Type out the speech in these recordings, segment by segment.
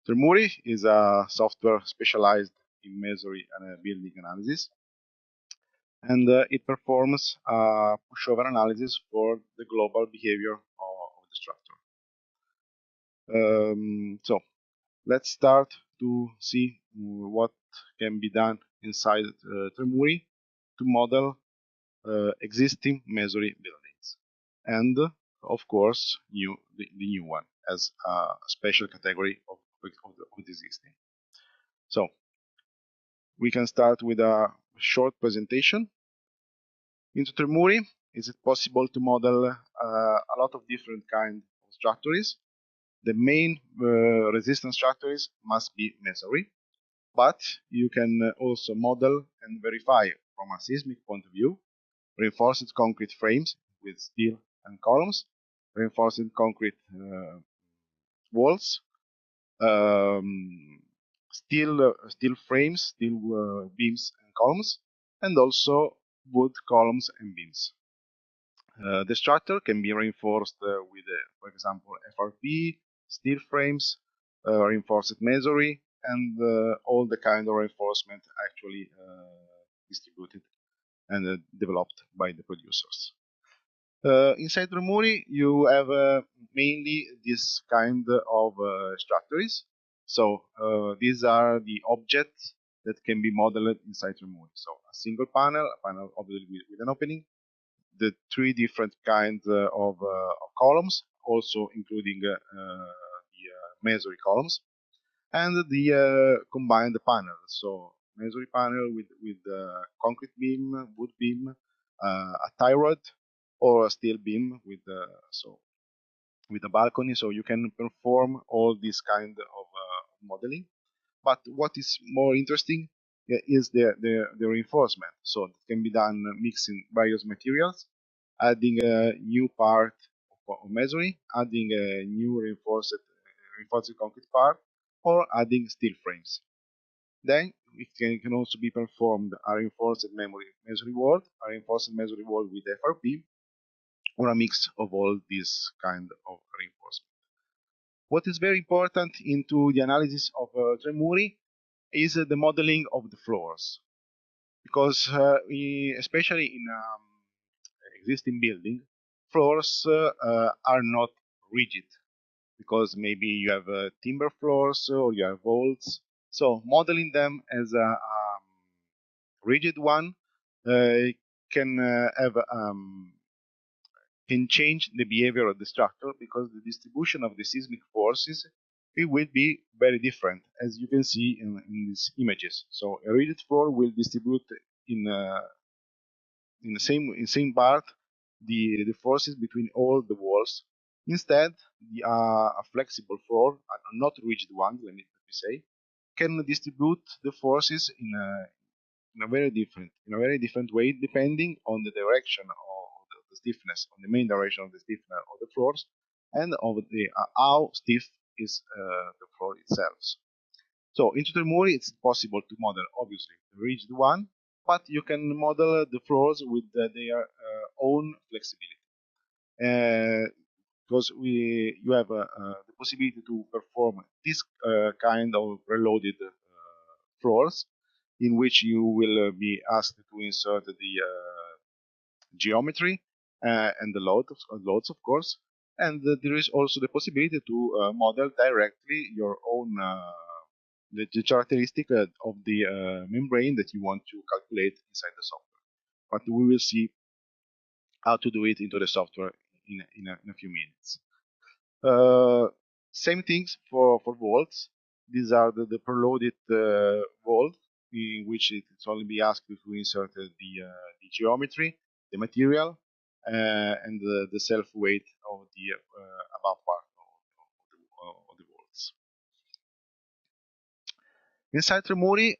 Tremuri is a software specialized in mesory and building analysis, and it performs a pushover analysis for the global behavior of the structure. So let's start to see what can be done inside Tremuri to model existing mesory buildings, and of course the new one as a special category of the existing. So we can start with a short presentation. Into Tremuri, is it possible to model a lot of different kinds of structures. The main resistance structures must be mesory, but you can also model and verify from a seismic point of view reinforced concrete frames with steel and columns, reinforced concrete walls, steel frames, steel beams and columns, and also wood columns and beams. The structure can be reinforced with, for example, FRP, steel frames, reinforced masonry, and all the kind of reinforcement actually distributed and developed by the producers. Inside Tremuri, you have mainly this kind of structures. So these are the objects that can be modeled inside Tremuri. So a single panel, a panel obviously with an opening, the three different kinds of columns, also including the masonry columns, and the combined panel. So masonry panel with concrete beam, wood beam, a tie rod, or a steel beam with with a balcony. So you can perform all this kind of modeling. But what is more interesting is the reinforcement. So it can be done mixing various materials, adding a new part of masonry, adding a new reinforced concrete part, or adding steel frames. Then it can also be performed a reinforced masonry wall, a reinforced masonry wall with FRP, or a mix of all these kind of reinforcement. What is very important into the analysis of Tremuri is the modeling of the floors, because especially in existing building, floors are not rigid, because maybe you have timber floors or you have vaults. So modeling them as a rigid one uh, can have can change the behavior of the structure, because the distribution of the seismic forces it will be very different, as you can see in these images. So a rigid floor will distribute in in the same part the forces between all the walls. Instead, a flexible floor, a not rigid one, let me say, can distribute the forces in a very different way, depending on the direction of the stiffness, on the main direction of the stiffness of the floors, and of the how stiff is the floor itself. So in Tutelmuri, it's possible to model obviously the rigid one, but you can model the floors with their own flexibility. Because you have the possibility to perform this kind of reloaded floors, in which you will be asked to insert the geometry and the loads, of course, and there is also the possibility to model directly your own the characteristic of the membrane that you want to calculate inside the software. But we will see how to do it into the software in a few minutes. Same things for volts. These are the preloaded volt, in which it's only be asked to insert the geometry, the material, and the self weight of the above part of the volts. Inside Tremuri,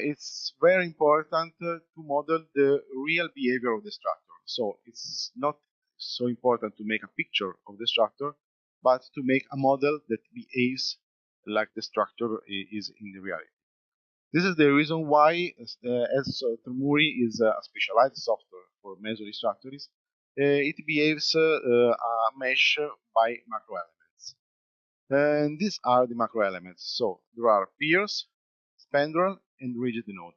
it's very important to model the real behavior of the structure. So it's not so important to make a picture of the structure, but to make a model that behaves like the structure is in the reality. This is the reason why, as Tremuri is a specialized software for masonry structures, it behaves a mesh by macro elements. And these are the macro elements. So there are piers, spandrel, and rigid node.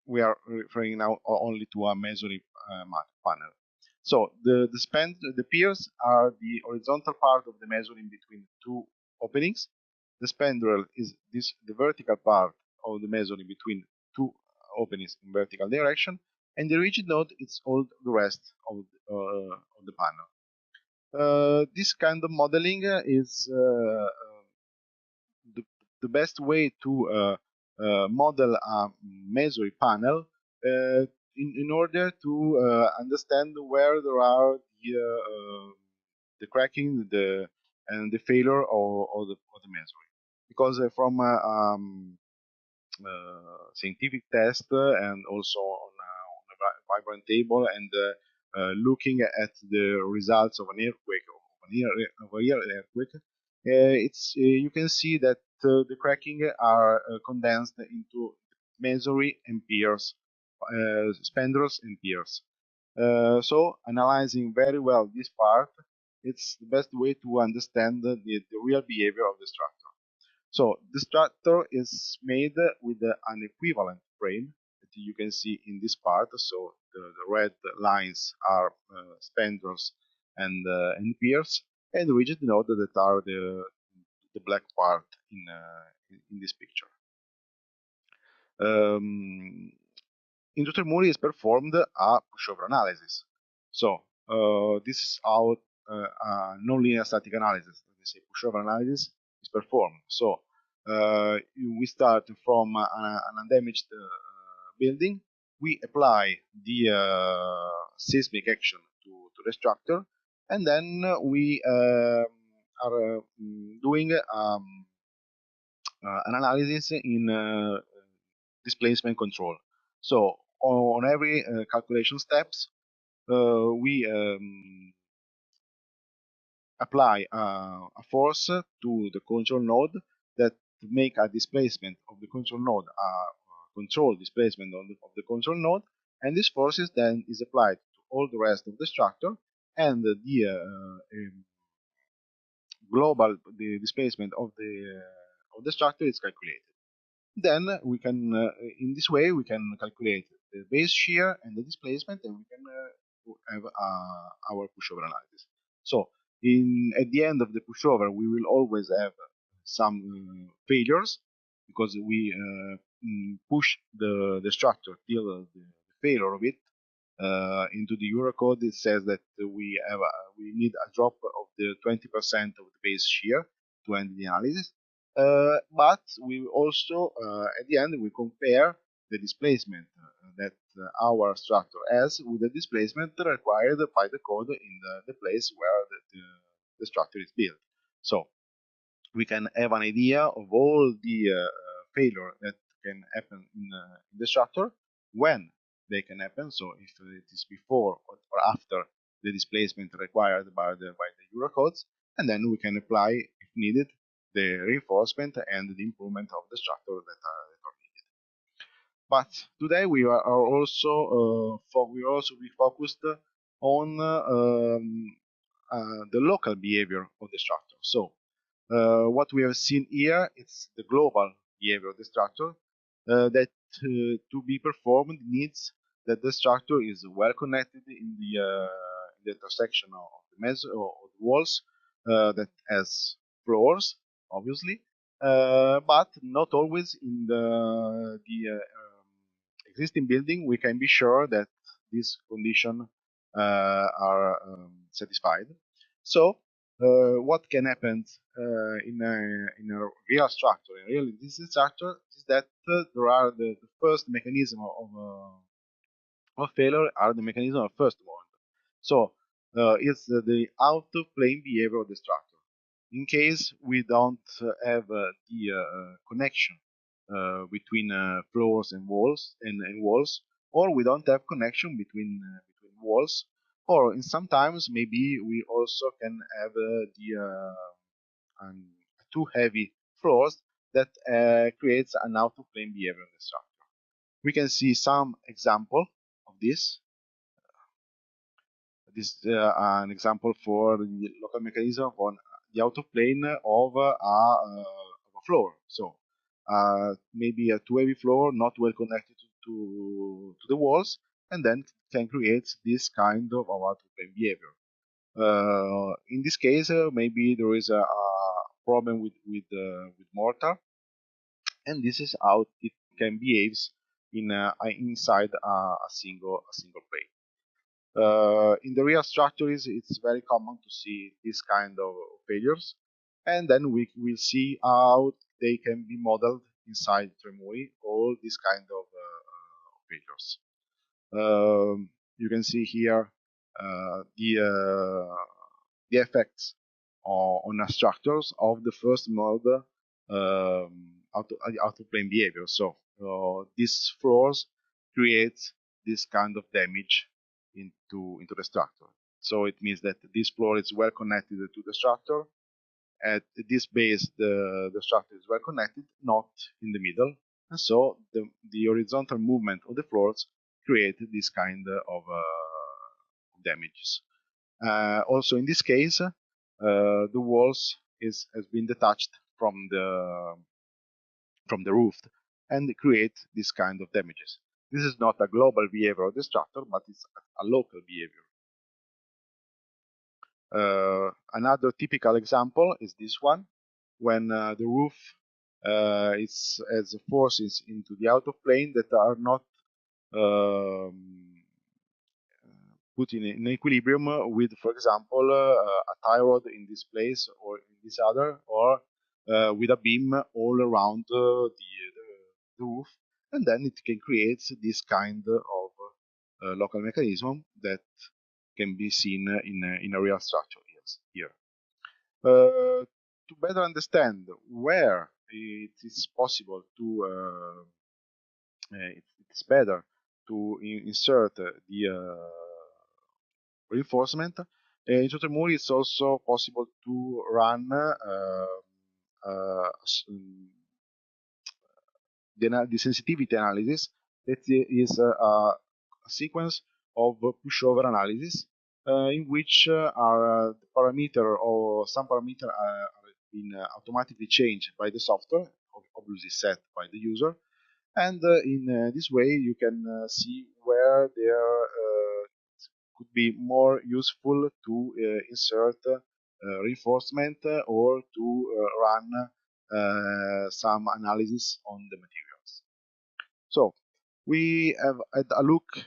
We are referring now only to a masonry panel. So the piers are the horizontal part of the masonry in between two openings. The spandrel is the vertical part of the masonry between two openings in vertical direction, and the rigid node is all the rest of the panel. This kind of modeling is the, the best way to model a masonry panel in order to understand where there are the cracking and the failure of the masonry. Because from scientific test and also on a vibrant table and looking at the results of an earthquake of a real earthquake, you can see that the cracking are condensed into masonry and piers, spandrels and piers. So analyzing very well this part, it's the best way to understand the real behavior of the structure. So the structure is made with an equivalent frame that you can see in this part. So the red lines are spandrels and piers, and the rigid node that are the black part in this picture. In Dr. is performed a pushover analysis. So this is how nonlinear static analysis, let's say pushover analysis, is performed. So we start from an undamaged building. We apply the seismic action to the structure, and then we are doing an analysis in displacement control. So on every calculation steps, we apply a force to the control node that make a displacement of the control node, a control displacement of the control node, and this force then is applied to all the rest of the structure, and the global displacement of the structure is calculated. Then we can, in this way, we can calculate the base shear and the displacement, and we can have our pushover analysis. So at the end of the pushover, we will always have some failures because we push the structure till the failure of it. Into the Eurocode, it says that we need a drop of the 20% of the base shear to end the analysis. But we also, at the end, we compare the displacement that our structure has with the displacement required by the code in the place where the structure is built. So we can have an idea of all the failure that can happen in the structure, when they can happen. So if it is before or after the displacement required by the Eurocodes, and then we can apply, if needed, the reinforcement and the improvement of the structure that are needed. But today we are also be focused on the local behavior of the structure. So what we have seen here is the global behavior of the structure that to be performed needs that the structure is well connected in the intersection of the walls that has floors, obviously, but not always in the existing building. We can be sure that these conditions are satisfied. So what can happen in a real structure, in a real existing structure, is that there are the first mechanism of failure are the mechanism of first moment. So it's the out of plane behavior of the structure. In case we don't have the connection between floors and walls, or we don't have connection between walls, or in sometimes maybe we also can have too heavy floors that creates an out of plane behavior in the structure. We can see some example of this. This is an example for the local mechanism the autoplane of a floor. So maybe a too heavy floor, not well connected to the walls, and then can create this kind of autoplane behavior. In this case, maybe there is a problem with mortar, and this is how it can behave inside a single plane. In the real structures, it's very common to see this kind of failures, and then we will see how they can be modeled inside Tremuri, all these kind of failures. You can see here the effects on the structures of the first mode autoplane behavior. So these floors create this kind of damage into the structure. So it means that this floor is well connected to the structure. At this base, the structure is well connected, not in the middle. And so the horizontal movement of the floors create this kind of damages. Also, in this case, the walls has been detached from the roof and create this kind of damages. This is not a global behavior of the structure, but it's a local behavior. Another typical example is this one, when the roof has forces into the autoplane that are not put in equilibrium with, for example, a tie rod in this place or in this other, or with a beam all around the roof, and then it can create this kind of local mechanism that can be seen in a real structure here. To better understand where it is possible to, it's better to insert the reinforcement. In Totemuri, it's also possible to run the sensitivity analysis. That is a sequence of pushover analysis in which are the parameter or some parameter are been automatically changed by the software, obviously set by the user, and in this way you can see where there could be more useful to insert reinforcement or to run some analysis on the materials. So we have had a look,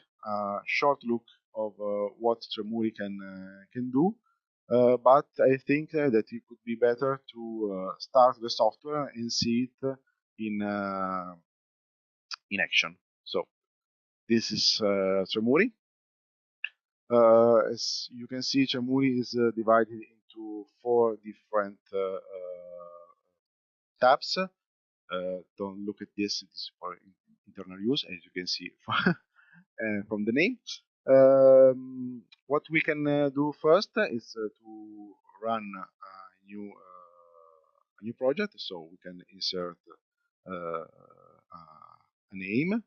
short look of what Tremuri can do, but I think that it could be better to start the software and see it in action. So this is Tremuri. As you can see, Tremuri is divided into 4 different tabs. Don't look at this, it is for internal use, as you can see from the name. What we can do first is to run a new project, so we can insert a name.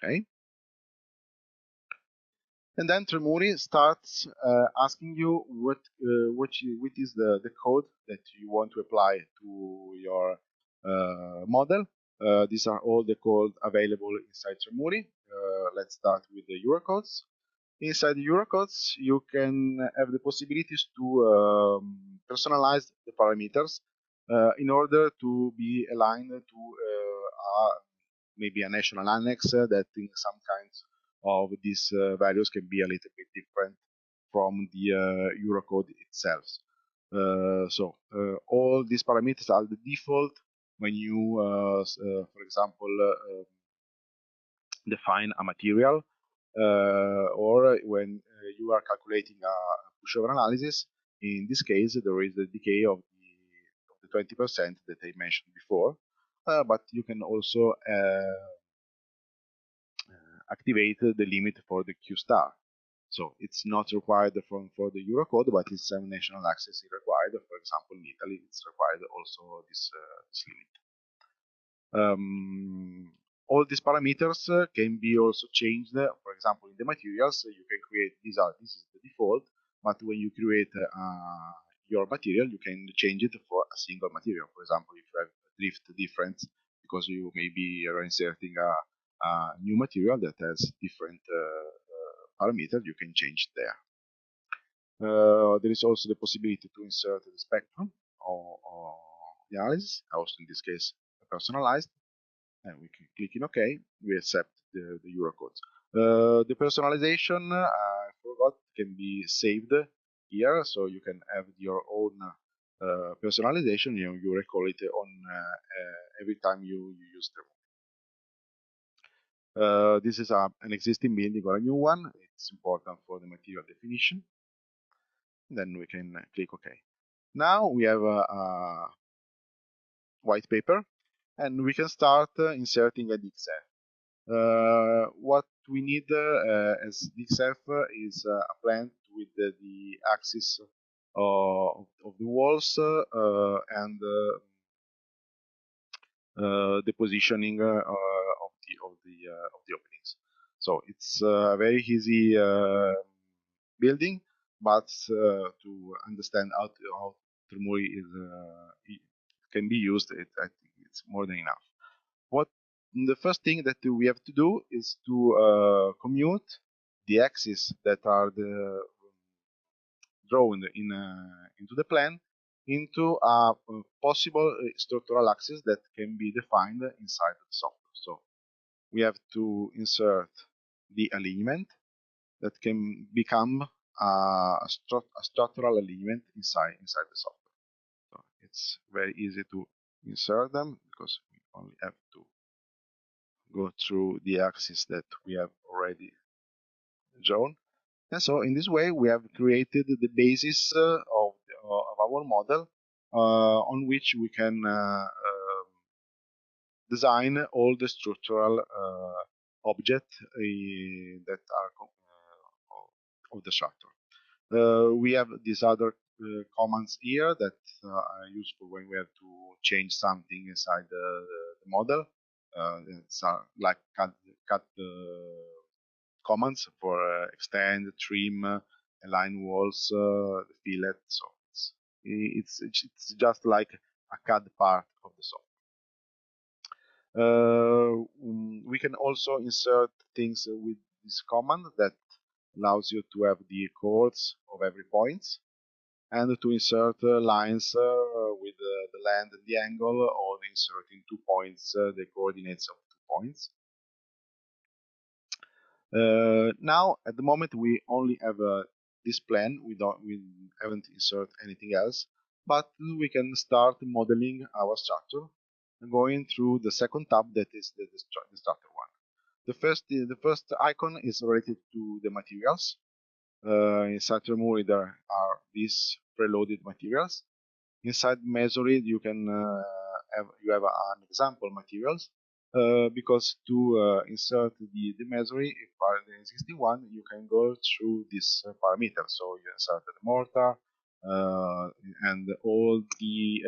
Okay. And then Tremuri starts asking you what is the code that you want to apply to your model. These are all the code available inside Tremuri. Let's start with the Eurocodes. Inside the Eurocodes, you can have the possibilities to personalize the parameters in order to be aligned to maybe a national annex that in some kinds of these values can be a little bit different from the Eurocode itself. So all these parameters are the default when you, for example, define a material or when you are calculating a pushover analysis. In this case, there is the decay of the 20% that I mentioned before, but you can also activate the limit for the Q star. So it's not required for the Eurocode, but it's some national access is required. For example, in Italy, it's required also this limit. all these parameters can be also changed. For example, in the materials, you can create this is the default, but when you create your material, you can change it for a single material. For example, if you have a drift difference because you maybe are inserting a new material that has different parameters, you can change there. There is also the possibility to insert the spectrum or the analysis, also in this case personalized, and we can click in OK. We accept the Eurocodes. The personalization, I forgot, can be saved here, so you can have your own personalization. You recall it on every time you use them. This is an existing building or a new one. It's important for the material definition. Then we can click OK. Now we have a white paper, and we can start inserting a DXF. What we need as DXF is a plan with the axis of the walls and the positioning of the openings. So it's a very easy building, but to understand how Tremuri can be used, I think it's more than enough. What the first thing that we have to do is to commute the axes that are drawn into the plan into a possible structural axis that can be defined inside the software. So we have to insert the alignment that can become a structural alignment inside the software. So it's very easy to insert them because we only have to go through the axis that we have already drawn. And so in this way, we have created the basis of our model on which we can design all the structural objects that are of the structure. We have these other commands here that are useful when we have to change something inside the model. It's like cut commands for extend, trim, align walls, fillet. So it's just like a CAD part of the software. We can also insert things with this command that allows you to have the chords of every point, and to insert lines with the length and the angle, or inserting 2 points, the coordinates of 2 points. Now, at the moment, we only have this plan. We haven't inserted anything else, but we can start modeling our structure, going through the second tab, that is the structure one. The first icon is related to the materials. Inside Tremuri, there are these preloaded materials. Inside Mesorid, you have an example materials. Because to insert the Mesorid, if are the existing one, you can go through this parameter. So you insert the mortar and all the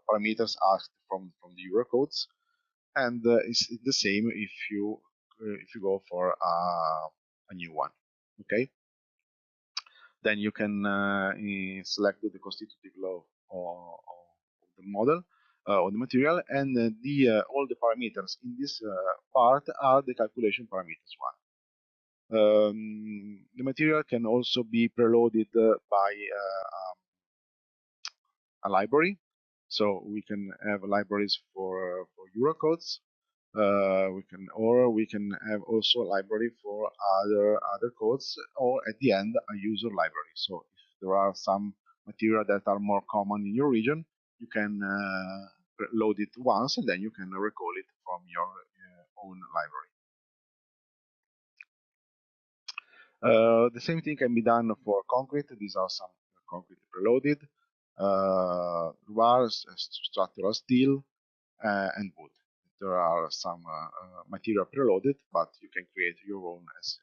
parameters asked from the Eurocodes, and it's the same if you go for a new one. Okay. Then you can select the constitutive law of the model or the material, and all the parameters in this part are the calculation parameters one. The material can also be preloaded by a library, so we can have libraries for Eurocodes. We can have also a library for other codes, or at the end a user library. So if there are some material that are more common in your region, you can load it once, and then you can recall it from your own library. The same thing can be done for concrete. These are some concrete preloaded, bars, structural steel, and wood. There are some material preloaded, but you can create your own as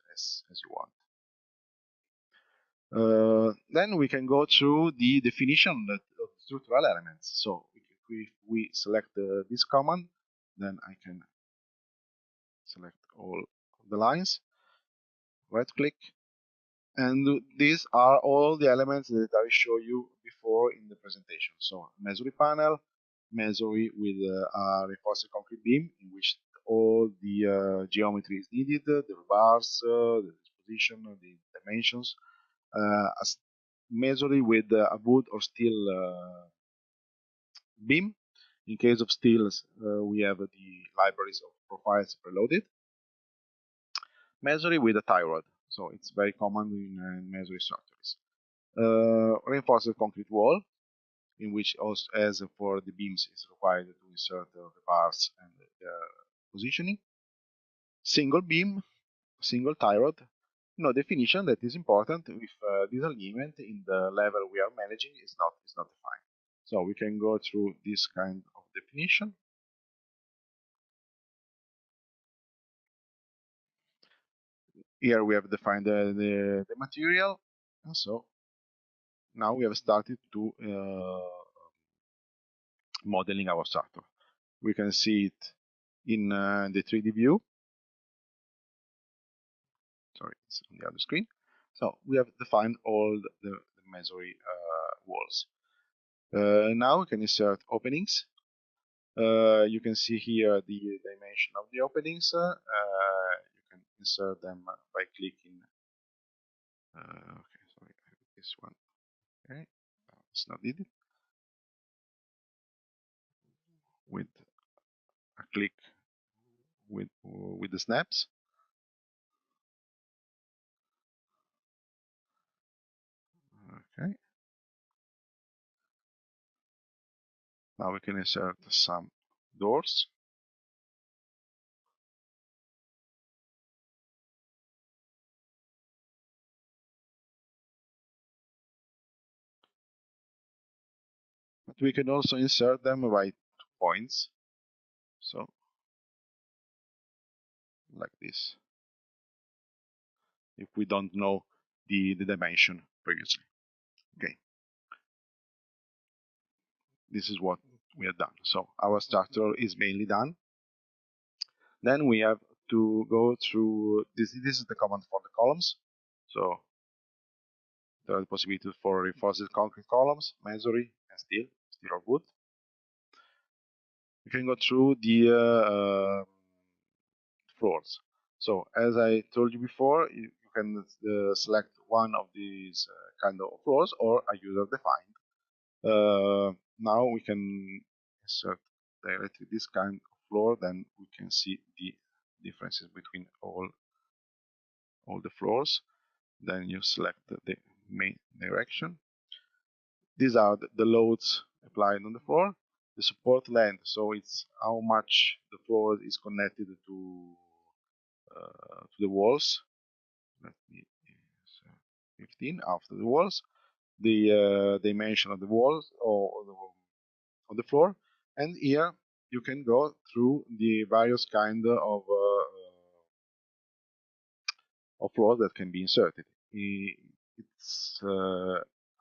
you want. Then we can go through the definition of structural elements. So if we select this command, then I can select all the lines, right click, and these are all the elements that I showed you before in the presentation. So masonry panel, masonry with a reinforced concrete beam in which all the geometry is needed, the bars, the disposition, the dimensions, as masonry with a wood or steel beam. In case of steels, we have the libraries of profiles preloaded. Masonry with a tie rod, so it's very common in masonry structures. Reinforced concrete wall, in which also, as for the beams, is required to insert the bars and the positioning. Single beam, single tie rod. No definition that is important if this alignment in the level we are managing is not defined. So we can go through this kind of definition. Here we have defined the material, and so now we have started to modeling our structure. We can see it in the 3D view. Sorry, it's on the other screen. So we have defined all the masonry walls. Now we can insert openings. You can see here the dimension of the openings. You can insert them by clicking. Okay, sorry, this one. Okay, it's not needed. With a click with the snaps. Okay. Now we can insert some doors. But we can also insert them by points. So, like this, if we don't know the dimension previously. Okay, this is what we have done. So our structure is mainly done. Then we have to go through this. This is the command for the columns. So there are the possibilities for reinforced concrete columns, masonry, and steel or wood. You can go through the floors. So as I told you before, you can select one of these kind of floors or a user defined. Now we can insert directly this kind of floor, then we can see the differences between all the floors. Then you select the main direction. These are the loads applied on the floor. The support length, so it's how much the floor is connected to the walls. Let me 15 after the walls. The dimension of the walls or on the floor, and here you can go through the various kind of floors that can be inserted. It's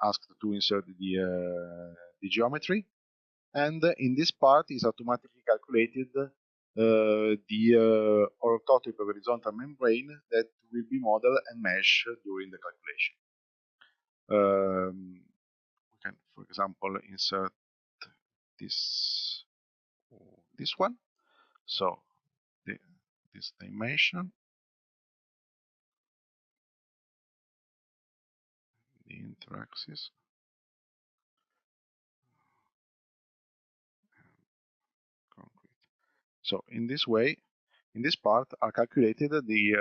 asked to insert the geometry, and in this part is automatically calculated the orthotopic horizontal membrane that will be modeled and meshed during the calculation. We can, for example, insert this one. So this dimension, the interaxis, concrete. So in this way, in this part are calculated the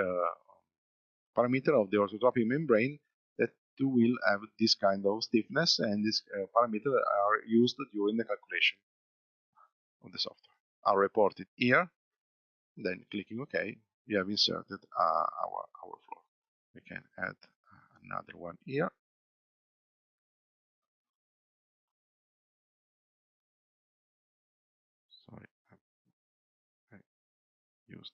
parameter of the orthotopic membrane that will have this kind of stiffness, and this parameter are used during the calculation of the software. Are reported here. Then clicking OK, we have inserted our floor. We can add another one here. Sorry, I used.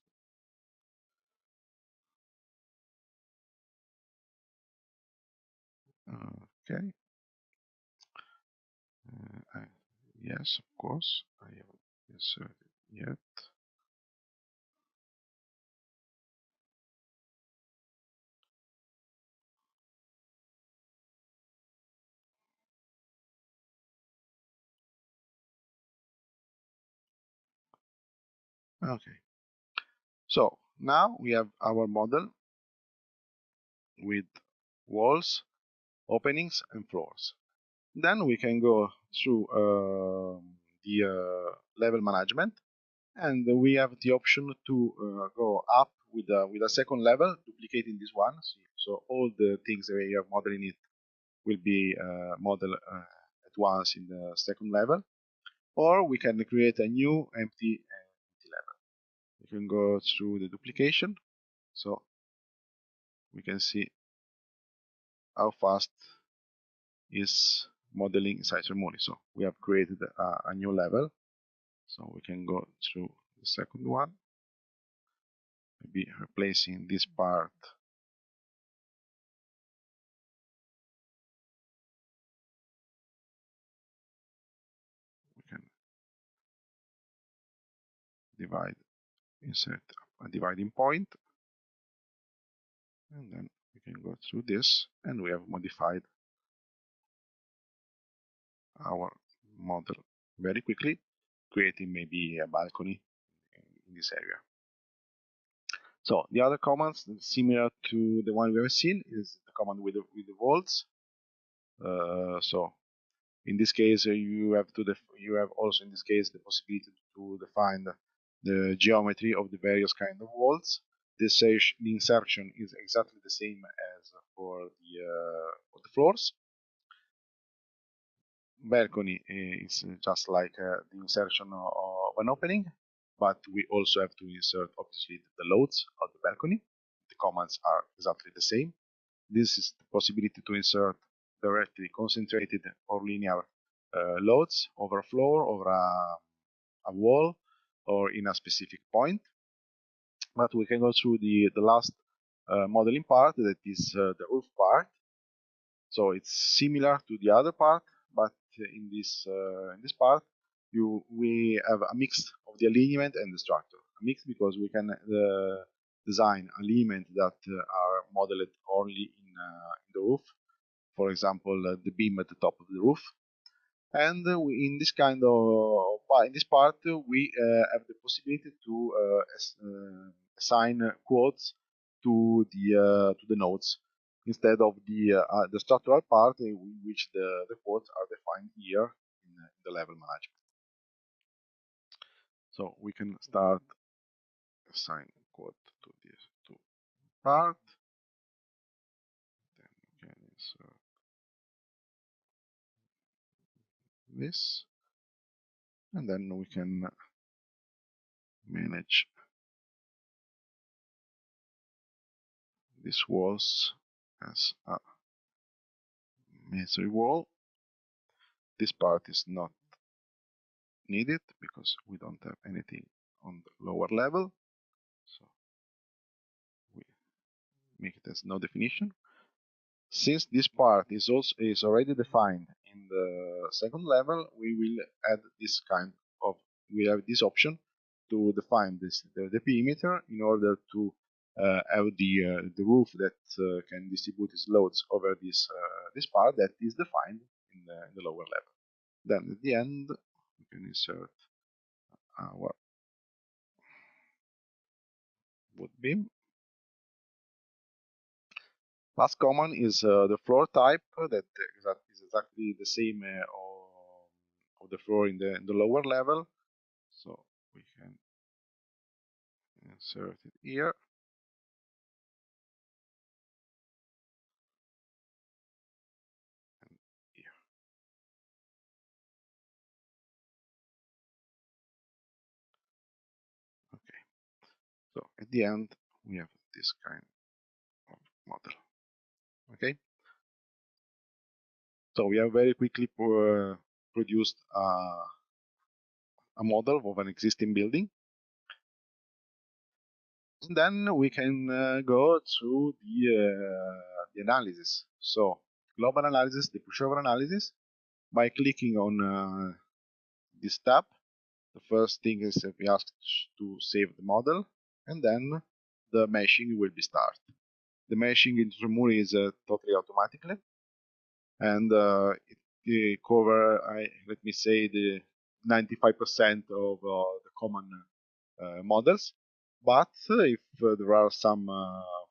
Okay. Yes, of course, I haven't inserted yet. Okay. So now we have our model with walls, openings, and floors. Then we can go through the level management, and we have the option to go up with a second level, duplicating this one. So all the things that you have modeled in it will be modeled at once in the second level, or we can create a new empty level. We can go through the duplication, so we can see how fast is modeling inside Sermoni. So we have created a new level, so we can go through the second one, maybe replacing this part. We can divide, insert a dividing point, and then we can go through this, and we have modified our model very quickly, creating maybe a balcony in this area. So the other commands similar to the one we have seen is the command with the walls. So in this case, you have also in this case the possibility to define the geometry of the various kind of walls. The insertion is exactly the same as for the floors. Balcony is just like the insertion of an opening, but we also have to insert obviously the loads of the balcony. The commands are exactly the same. This is the possibility to insert directly concentrated or linear loads over a floor, over a wall, or in a specific point. But we can go through the last modeling part, that is the roof part. So it's similar to the other part, but in this part, we have a mix of the alignment and the structure. A mix because we can design alignment that are modeled only in the roof. For example, the beam at the top of the roof. And in this kind of in this part, we have the possibility to assign quotes to the nodes instead of the structural part in which the quotes are defined here in the level management. So we can start assign quote to this part. Then we can insert this, and then we can manage these walls as a masonry wall. This part is not needed because we don't have anything on the lower level, so we make it as no definition. Since this part is already defined in the second level, we will add this kind of we have this option to define the perimeter in order to have the roof that can distribute its loads over this part that is defined in the lower level. Then at the end we can insert our wood beam. Last command is the floor type that is exactly the same of the floor in the lower level. So we can insert it here. And here. Okay. So at the end we have this kind of model. Okay. So we have very quickly produced a model of an existing building. And then we can go through the analysis. So global analysis, the pushover analysis. By clicking on this tab, the first thing is that we ask to save the model, and then the meshing will be started. The meshing in Tremuri is totally automatically, and it cover, let me say, the 95% of the common models. But if there are some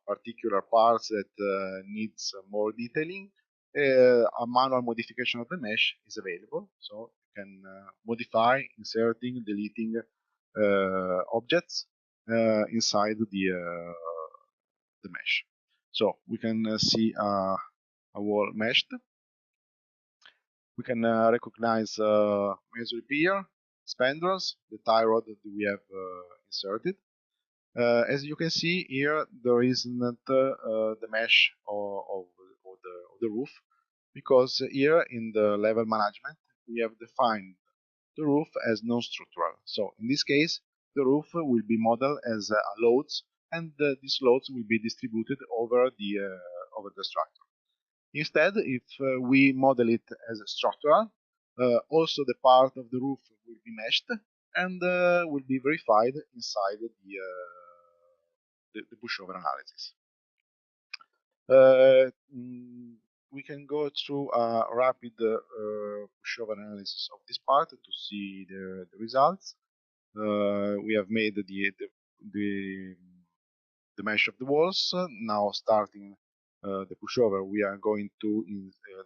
particular parts that needs more detailing, a manual modification of the mesh is available. So you can modify, inserting, deleting objects inside the mesh. So we can see a wall meshed. We can recognize mesory pier, spandrels, the tie rod that we have inserted. As you can see here, there isn't the mesh of the roof, because here in the level management we have defined the roof as non-structural. So in this case, the roof will be modeled as loads, and these loads will be distributed over the structure. Instead, if we model it as structural, also the part of the roof will be meshed and will be verified inside the pushover analysis. We can go through a rapid pushover analysis of this part to see the results. We have made the, the mesh of the walls. Now starting the pushover, we are going to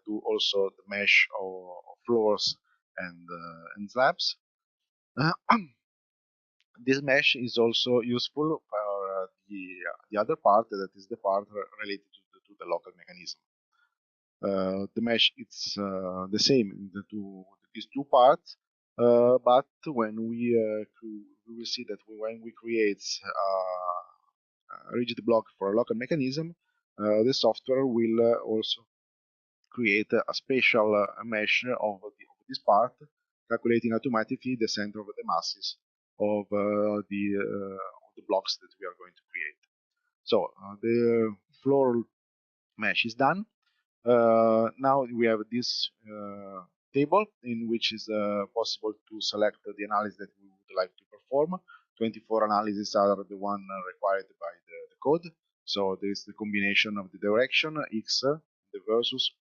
do also the mesh of floors and slabs. This mesh is also useful for the other part, that is the part related to the local mechanism. The mesh it's the same in these two parts, but when we will see that when we create a rigid block for a local mechanism, the software will also create a special mesh of this part, calculating automatically the center of the masses of the blocks that we are going to create. So the floor mesh is done. Now we have this table in which is possible to select the analysis that we would like to perform. 24 analyses are the one required by the code. So there is the combination of the direction x, the versus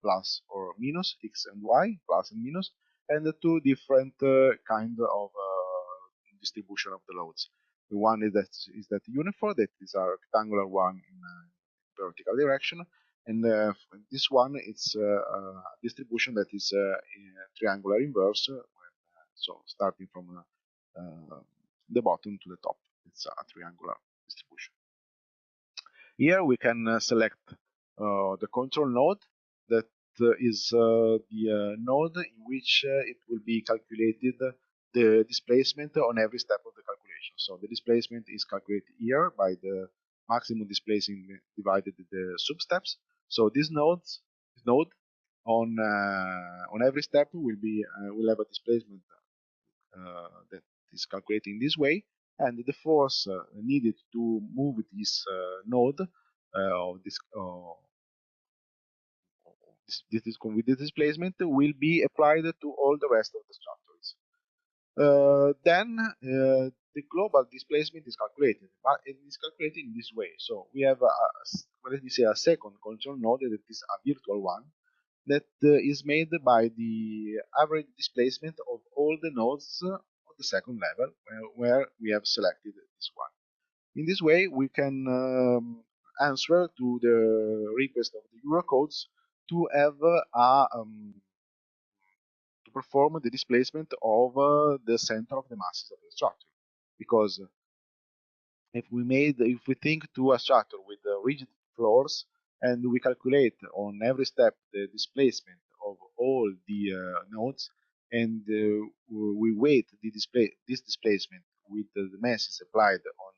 plus or minus, x and y, plus and minus, and the two different kind of distribution of the loads. The one is that uniform, that is a rectangular one in vertical direction, and this one it's a distribution that is triangular inverse, so starting from the bottom to the top. It's a triangular distribution. Here we can select the control node, that is the node in which it will be calculated the displacement on every step of the calculation. So the displacement is calculated here by the maximum displacement divided the substeps. So this node on every step will have a displacement that is calculated in this way, and the force needed to move this node with this displacement will be applied to all the rest of the structures. Then the global displacement is calculated, but it is calculated in this way. So we have let me say a second control node that is a virtual one, that is made by the average displacement of all the nodes of the second level where we have selected this one. In this way, we can answer to the request of the Eurocodes to have to perform the displacement of the center of the masses of the structure. Because if we think to a structure with rigid floors and we calculate on every step the displacement of all the nodes, and we weight this displacement with the masses applied on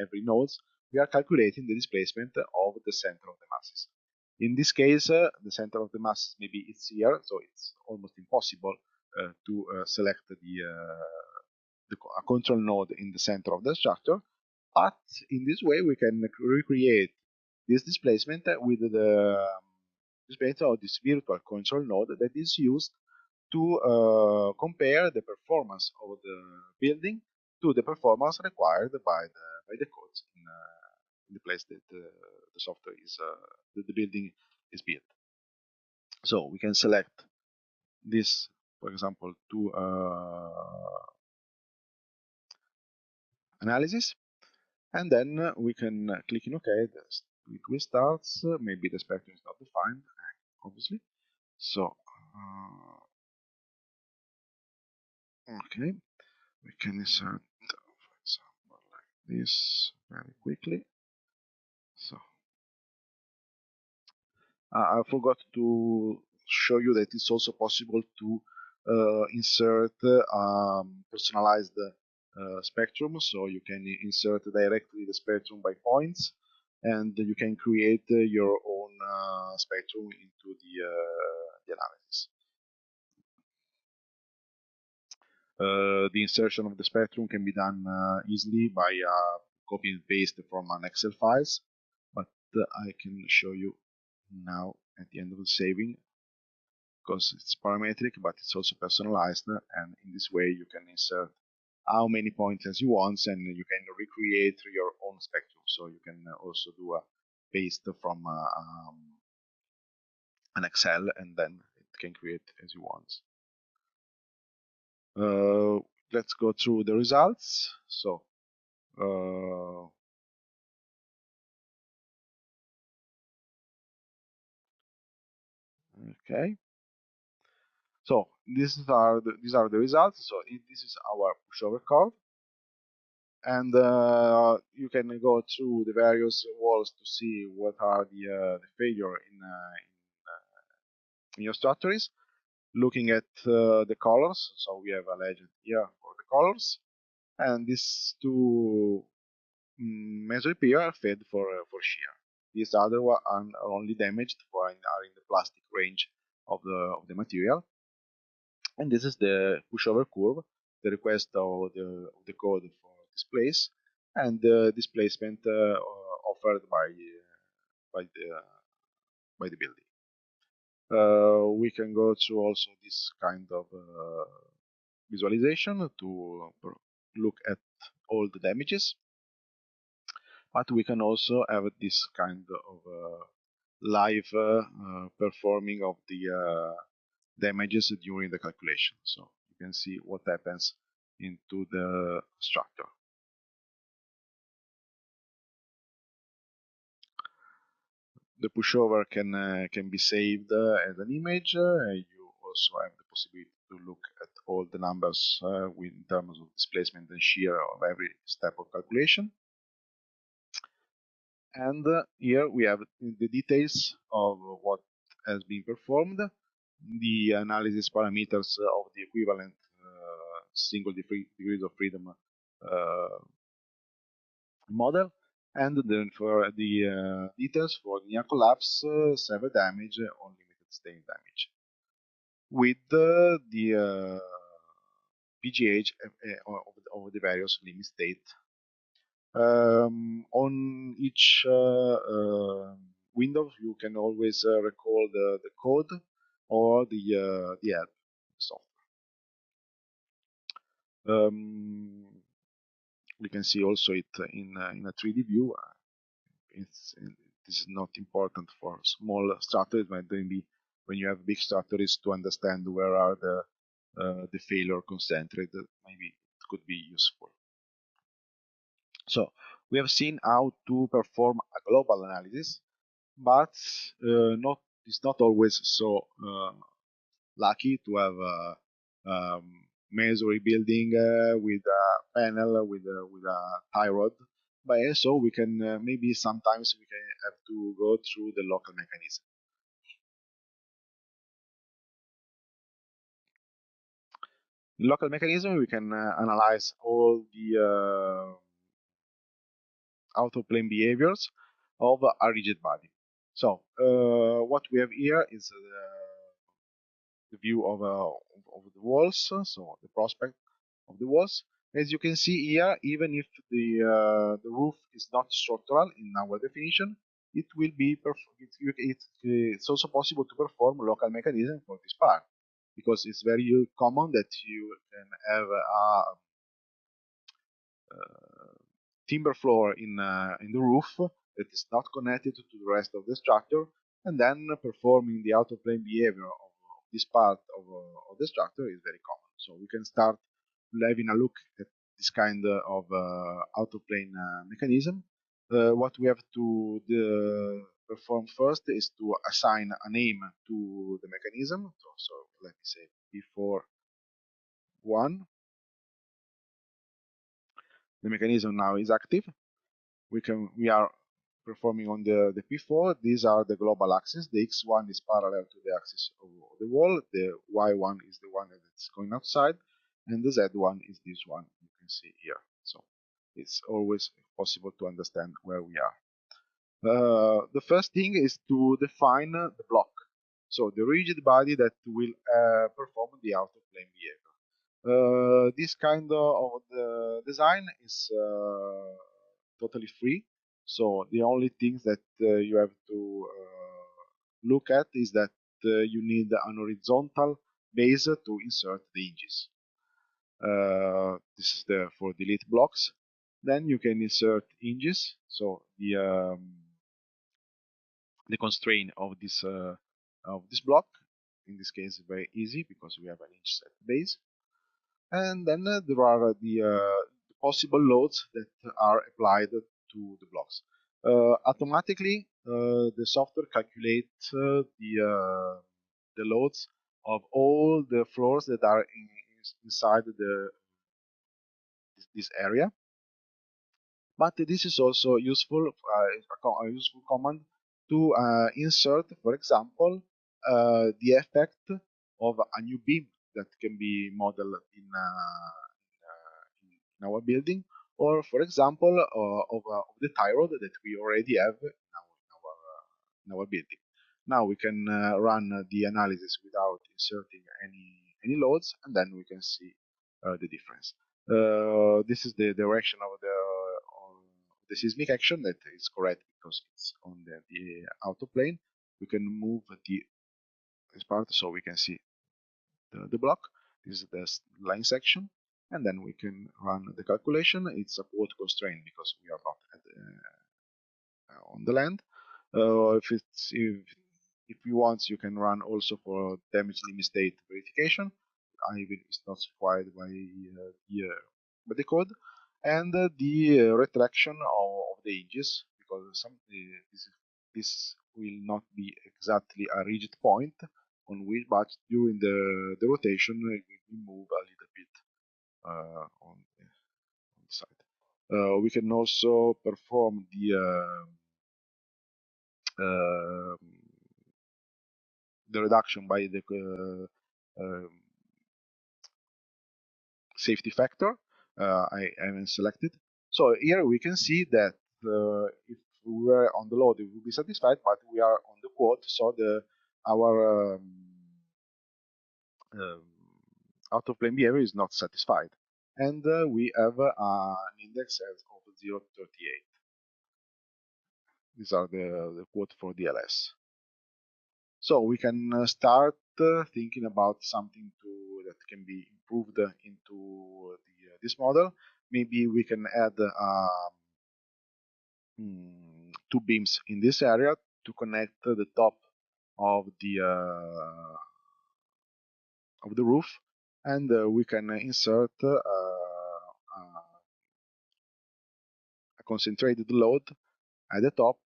every nodes, we are calculating the displacement of the center of the masses. In this case, the center of the mass maybe it's here, so it's almost impossible to select a control node in the center of the structure. But in this way, we can recreate this displacement with the displacement of this virtual control node that is used to compare the performance of the building to the performance required by the codes in the place that the software is the building is built. So we can select this, for example, to analysis, and then we can click in OK. It will start. Maybe the spectrum is not defined, obviously. So, okay, we can insert, for example, like this very quickly. So, I forgot to show you that it's also possible to insert personalized spectrum. So you can insert directly the spectrum by points, and you can create your own spectrum into the analysis. The insertion of the spectrum can be done easily by copy and paste from an Excel files, but I can show you now at the end of the saving, because it's parametric, but it's also personalized, and in this way you can insert how many points as you want, and you can recreate your own spectrum. So you can also do a paste from an Excel, and then it can create as you want. Let's go through the results. So okay. So these are the results. So this is our pushover curve, and you can go through the various walls to see what are the failure in your structures. Looking at the colors, so we have a legend here for the colors, and these two measure here are fed for shear. These other one are only damaged for are in the plastic range of the material. And this is the pushover curve, the request of the code for this place, and the displacement offered by the building. We can go through also this kind of visualization to look at all the damages, but we can also have this kind of live performing of the damages during the calculation. So you can see what happens into the structure. The pushover can be saved as an image. You also have the possibility to look at all the numbers in terms of displacement and shear of every step of calculation. And here we have the details of what has been performed, the analysis parameters of the equivalent single degrees of freedom model, and then for the details for near collapse, severe damage, or limited stain damage, with the PGH of the various limit state. On each window, you can always recall the code or the help software. We can see also it in a 3D view. This is not important for small structures, but maybe when you have big structures, to understand where are the failure concentrated, maybe it could be useful. So we have seen how to perform a global analysis, but it's not always so lucky to have a masonry building with a panel with a tie rod. But so we can maybe sometimes we can have to go through the local mechanism. In local mechanism, we can analyze all the out-of-plane behaviors of a rigid body. So what we have here is the view of the walls, so the prospect of the walls. As you can see here, even if the roof is not structural in our definition, it will be it's also possible to perform local mechanism for this part, because it's very common that you can have a timber floor in the roof that is not connected to the rest of the structure, and then performing the out-of-plane behavior of this part of the structure is very common. So we can start having a look at this kind of autoplane mechanism. What we have to perform first is to assign a name to the mechanism. So let me say before 1. The mechanism now is active. We are performing on the P4. These are the global axes. The X1 is parallel to the axis of the wall. The Y1 is the one that's going outside, and the Z1 is this one you can see here. So it's always possible to understand where we are. The first thing is to define the block. So the rigid body that will perform the autoplane behavior. This kind of the design is totally free. So the only things that you have to look at is that you need an horizontal base to insert the hinges. This is for delete blocks. Then you can insert hinges. So the constraint of this block, in this case, is very easy because we have an hinge set base. And then there are the possible loads that are applied to the blocks. Automatically, the software calculates the loads of all the floors that are inside this area. But this is also useful, a useful command to insert, for example, the effect of a new beam that can be modeled in our building, or for example, of the tie rod that we already have in our building. Now we can run the analysis without inserting any loads, and then we can see the difference. This is the direction of the seismic action that is correct because it's on the autoplane. We can move this part so we can see the block. This is the line section, and then we can run the calculation. It's a quote constraint because we are not on the land. If you want, you can run also for damage limit state verification. Even it's not required by the code, and the retraction of the edges, because this will not be exactly a rigid point on which, but during the rotation we move a little bit on the side. We can also perform uh, the reduction by the safety factor. I haven't selected. So here we can see that if we were on the load, it would be satisfied, but we are on the quote, so our autoplane behavior is not satisfied. And we have an index of 0.38. These are the quote for DLS. So we can start thinking about something that can be improved into this model. Maybe we can add 2 beams in this area to connect the top of the roof, and we can insert a concentrated load at the top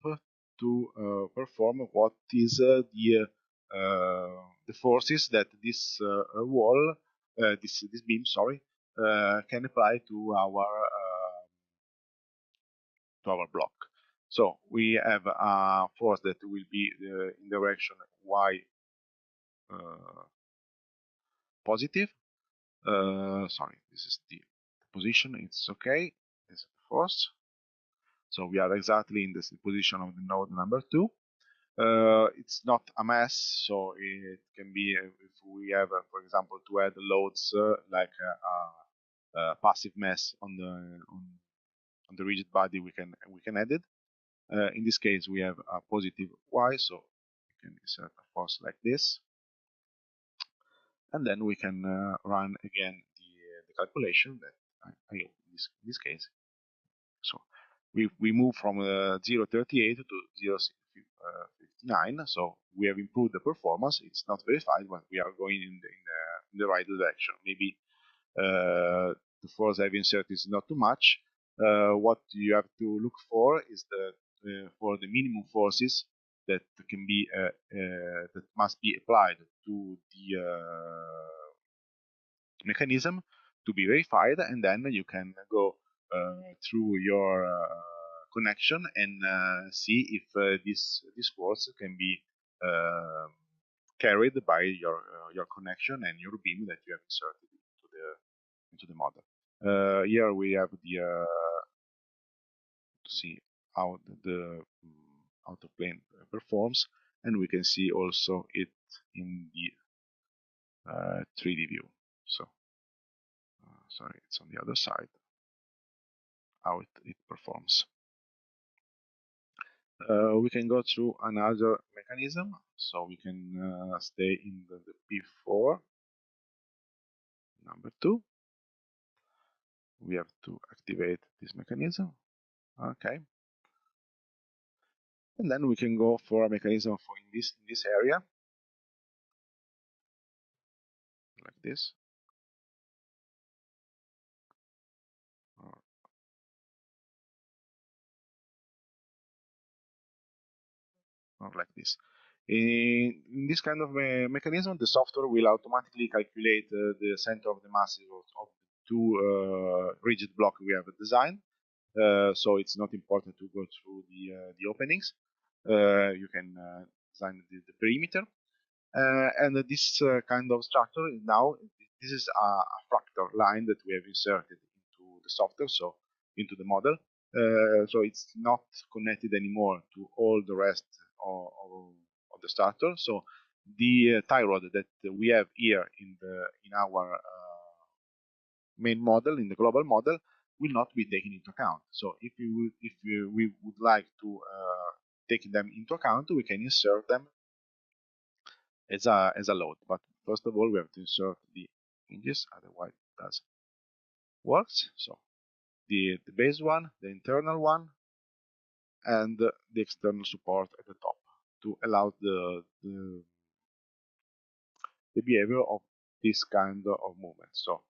to perform what is the forces that this wall, this beam, sorry, can apply to our block. So we have a force that will be in direction y positive. Sorry, this is the position. It's okay. This is the force. So we are exactly in this position of the node number 2. It's not a mass, so it can be if we have, for example, to add loads like a passive mass on the rigid body, we can add it. In this case, we have a positive y, so we can insert a force like this, and then we can run again the calculation that I in this case. So we move from 0.38 to 0.59, so we have improved the performance. It's not verified, but we are going in the right direction. Maybe the force I've inserted is not too much. What you have to look for is for the minimum forces that can be that must be applied to the mechanism to be verified, and then you can go through your connection and see if this force can be carried by your connection and your beam that you have inserted into the model. Here we have the to see how the out of plane performs, and we can see also it in the 3D view. So sorry, it's on the other side how it performs. We can go through another mechanism, so we can stay in the P4 number 2. We have to activate this mechanism. Okay, and then we can go for a mechanism for in this area, like this, or like this. In this kind of mechanism, the software will automatically calculate the center of the masses of the two rigid blocks we have designed. So it's not important to go through the openings. You can design the perimeter. And this kind of structure now, this is a fractal line that we have inserted into the software, so into the model. So it's not connected anymore to all the rest of the starter. So the tie rod that we have here in our main model, in the global model, will not be taken into account. So if we would like to take them into account, we can insert them as a load. But first of all, we have to insert the hinges, otherwise it doesn't work. So the base one, the internal one, and the external support at the top to allow the behavior of this kind of movement. So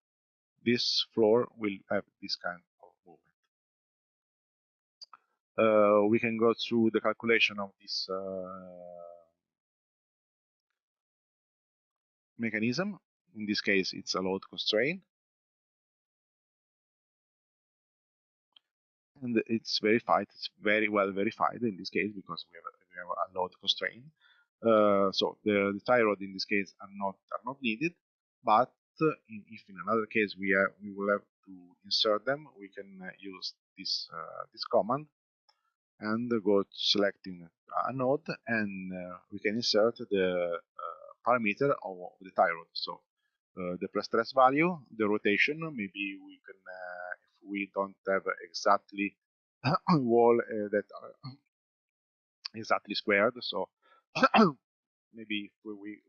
this floor will have this kind of movement. We can go through the calculation of this mechanism. In this case, it's a load constraint. And it's verified, it's very well verified in this case because we have a load constraint. So the tie rod in this case are not needed, but if in another case we will have to insert them, we can use this command and go to selecting a node, and we can insert the parameter of the tie rod. So the pre-stress value, the rotation, maybe we can, if we don't have exactly wall that are exactly squared, so maybe if we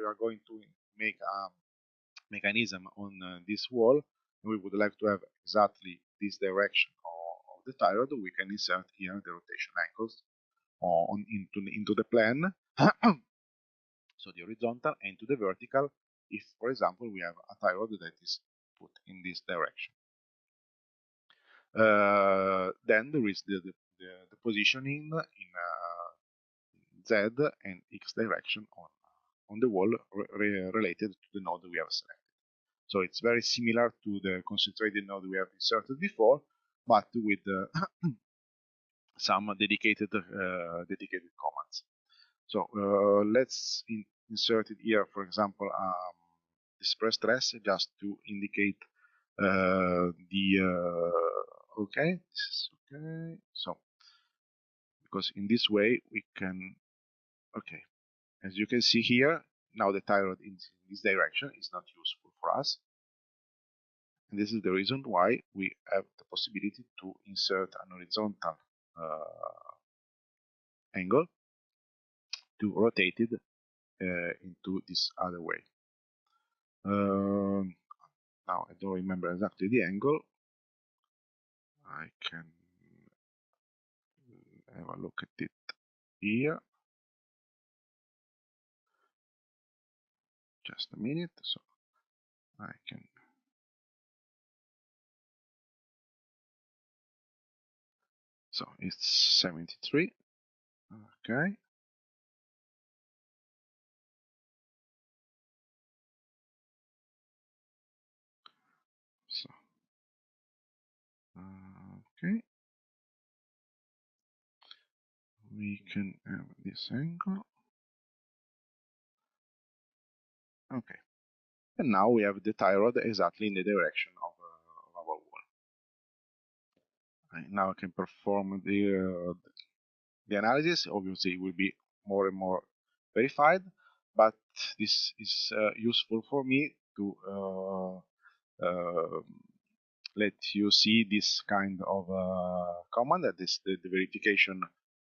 are going to make a mechanism on this wall, and we would like to have exactly this direction of the tie rod, we can insert here the rotation angles into the plan. So the horizontal and to the vertical, if, for example, we have a tie rod that is put in this direction. Then there is the positioning in Z and X direction on the wall related to the node we have selected. So it's very similar to the concentrated node we have inserted before, but with some dedicated commands. So let's insert it here, for example, this pre-stress just to indicate okay, this is okay. So because in this way we can, okay, as you can see here, now the tie rod in this direction is not useful for us. And this is the reason why we have the possibility to insert an horizontal angle to rotate it into this other way. Now I don't remember exactly the angle. I can have a look at it here. Just a minute. So I can So it's 73. Okay. So okay, we can have this angle. Okay, and now we have the tie rod exactly in the direction of our wall. Now I can perform the analysis. Obviously, it will be more and more verified, but this is useful for me to let you see this kind of command, that is the verification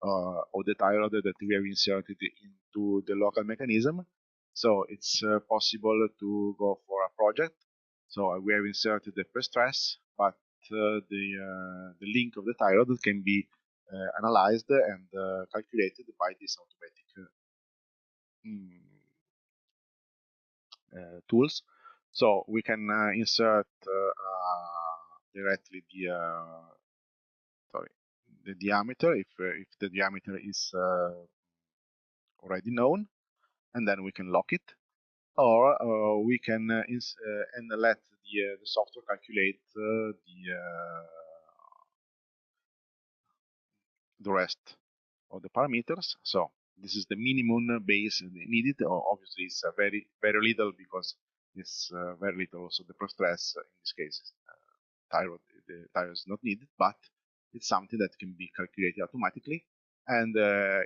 of the tie rod that we have inserted into the local mechanism. So it's possible to go for a project. So we have inserted the pre-stress, but the link of the tie rod can be analyzed and calculated by this automatic mm, tools. So we can insert directly sorry, the diameter if the diameter is already known, and then we can lock it, or we can and let the software calculate the rest of the parameters. So this is the minimum base needed. Obviously, it's very little because it's very little. Also, the pre-stress in this case, the tire is not needed, but it's something that can be calculated automatically. And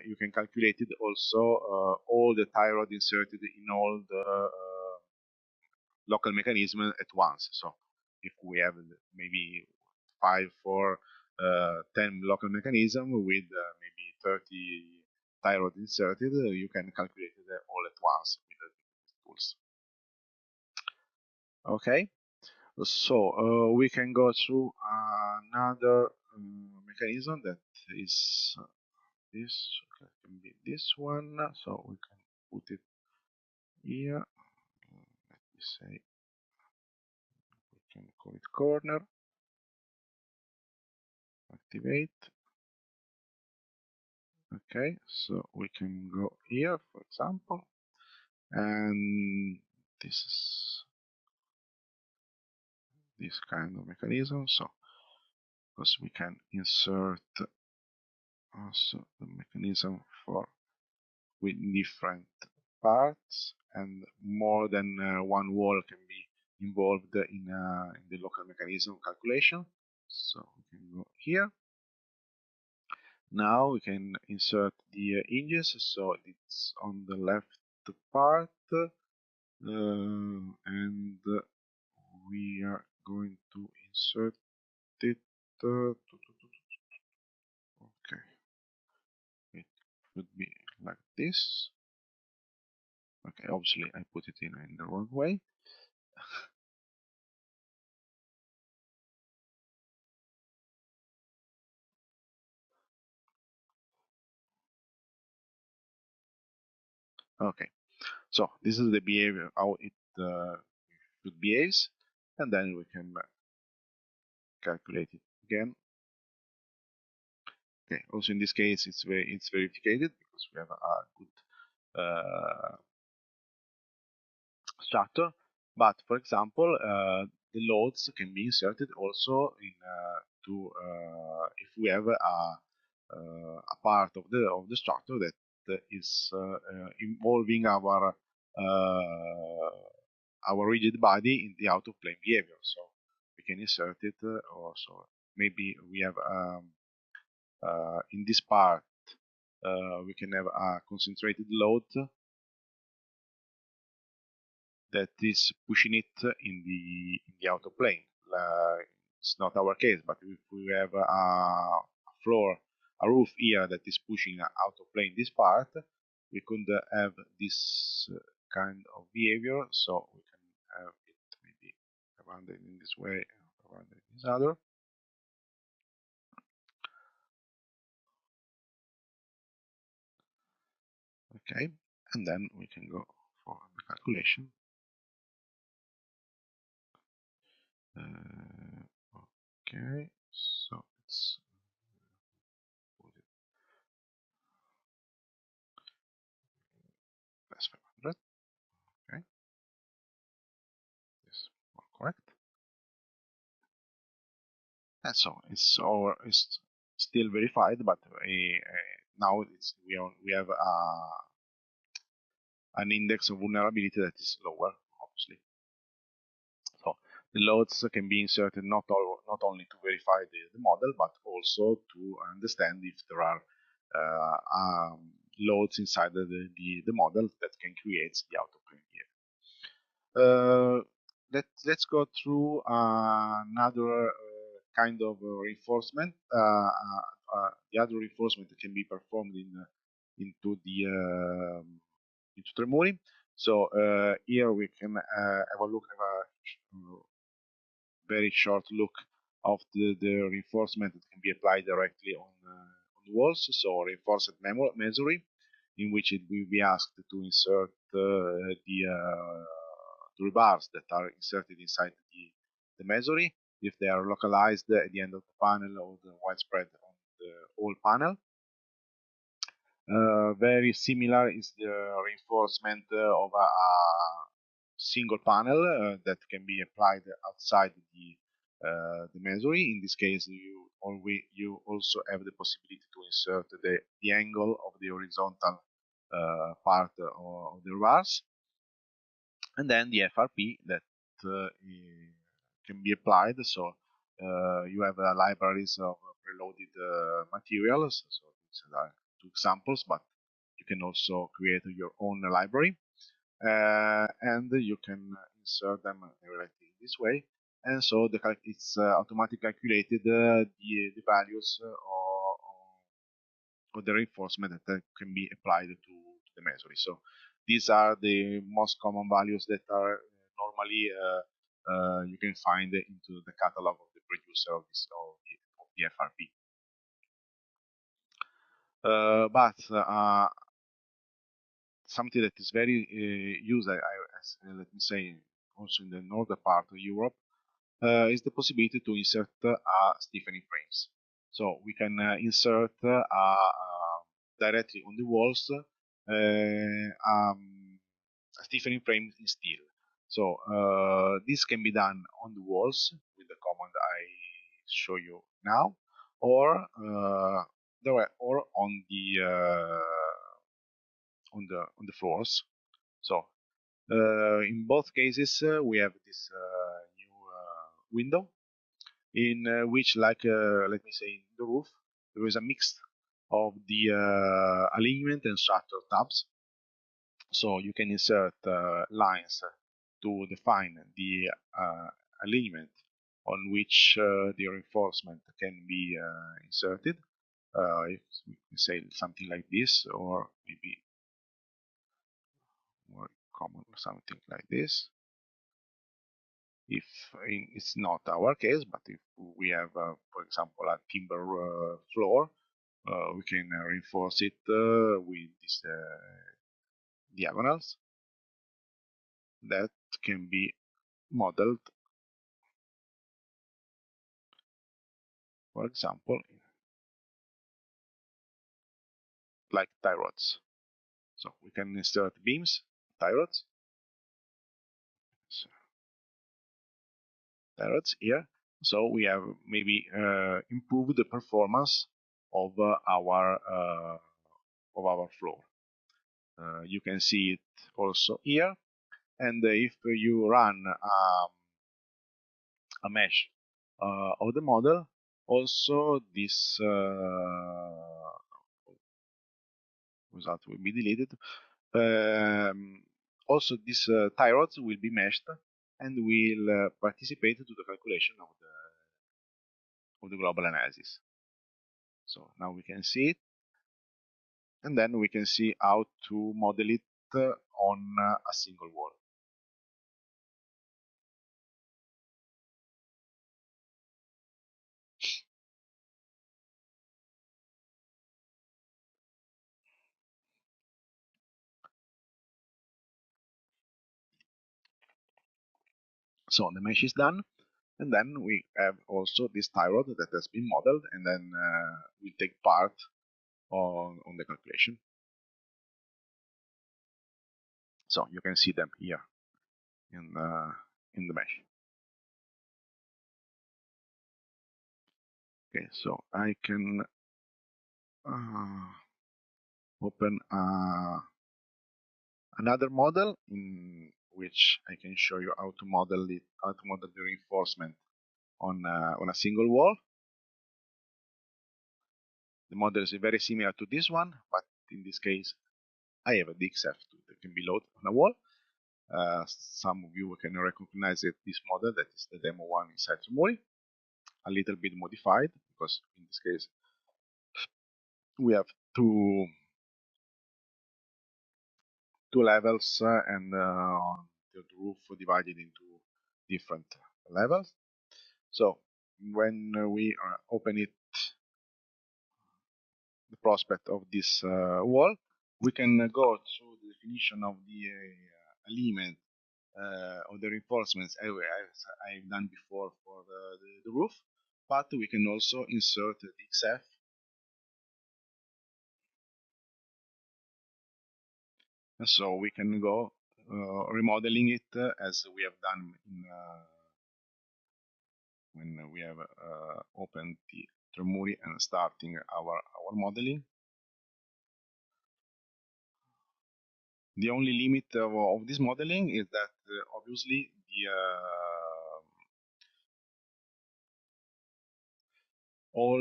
you can calculate it also all the tie rod inserted in all the local mechanism at once. So if we have maybe 5 for 10 local mechanism with maybe 30 tie rod inserted, you can calculate it all at once with the tools. Okay, so we can go through another mechanism that is this, okay, can be this one. So we can put it here. Let me say we can call it corner. Activate. Okay, so we can go here, for example, and this is this kind of mechanism. So because we can insert also the mechanism for with different parts, and more than one wall can be involved in the local mechanism calculation. So we can go here. Now we can insert the hinges, so it's on the left part, and we are going to insert it. Okay, it would be like this. Okay, obviously I put it in the wrong way. Okay, so this is the behavior, how it should behaves, and then we can calculate it again. Okay, also in this case it's verified because we have a good structure. But for example, the loads can be inserted also in if we have a part of the structure that is involving our rigid body in the out of plane behavior. So we can insert it also. Maybe we have in this part we can have a concentrated load that is pushing it in the outer plane. It's not our case, but if we have a roof here that is pushing out of plane this part, we could have this kind of behavior. So we can have it maybe around in this way, around in this other. Okay, and then we can go for the calculation. Okay, so it's And so it's still verified, but now we have an index of vulnerability that is lower, obviously. So the loads can be inserted not only to verify the model, but also to understand if there are loads inside the model that can create the autoclave behavior. Let's go through another kind of reinforcement. The other reinforcement can be performed into Tremori. So here we can have a look at a very short look of the reinforcement that can be applied directly on the walls. So reinforced masonry, in which it will be asked to insert the rebars that are inserted inside the masonry, if they are localized at the end of the panel or the widespread on the whole panel. Very similar is the reinforcement of a single panel that can be applied outside the masonry. In this case, you also have the possibility to insert the angle of the horizontal part of the bars, and then the FRP that can be applied. So you have libraries of preloaded materials. So these are two examples, but you can also create your own library, and you can insert them directly this way. And so it's automatically calculated the values of the reinforcement that can be applied to the masonry. So these are the most common values that are normally you can find into the catalog of the producer of the FRP. But something that is very used, let me say, also in the northern part of Europe, is the possibility to insert stiffening frames. So we can insert directly on the walls a stiffening frame in steel. So this can be done on the walls with the command I show you now, or on the floors. So in both cases, we have this new window in which, like let me say, in the roof, there is a mix of the alignment and structure tabs. So you can insert lines to define the alignment on which the reinforcement can be inserted. If we can say something like this, or maybe more common, something like this. If it's not our case, but if we have, for example, a timber floor, we can reinforce it with these diagonals that can be modeled, for example, like tie rods. So we can insert beams, tie rods, so tie rods here. So we have maybe improved the performance of our floor. You can see it also here. And if you run a mesh of the model, also this result will be deleted. Also, these tie rods will be meshed and will participate to the calculation of the global analysis. So now we can see it, and then we can see how to model it on a single wall. So the mesh is done, and then we have also this tie rod that has been modeled, and then we take part on the calculation. So you can see them here in the mesh. Okay, so I can open another model in which I can show you how to model it, how to model the reinforcement on a single wall. The model is very similar to this one, but in this case, I have a DXF2 that can be loaded on a wall. Some of you can recognize it, this model that is the demo one inside Tremuri, a little bit modified because in this case we have two levels and the roof divided into different levels. So when we open it, the prospect of this wall, we can go through the definition of the element of the reinforcements as I've done before for the roof, but we can also insert the XF and so we can go remodeling it as we have done in, when we have opened the Tremuri and starting our modeling. The only limit of this modeling is that obviously all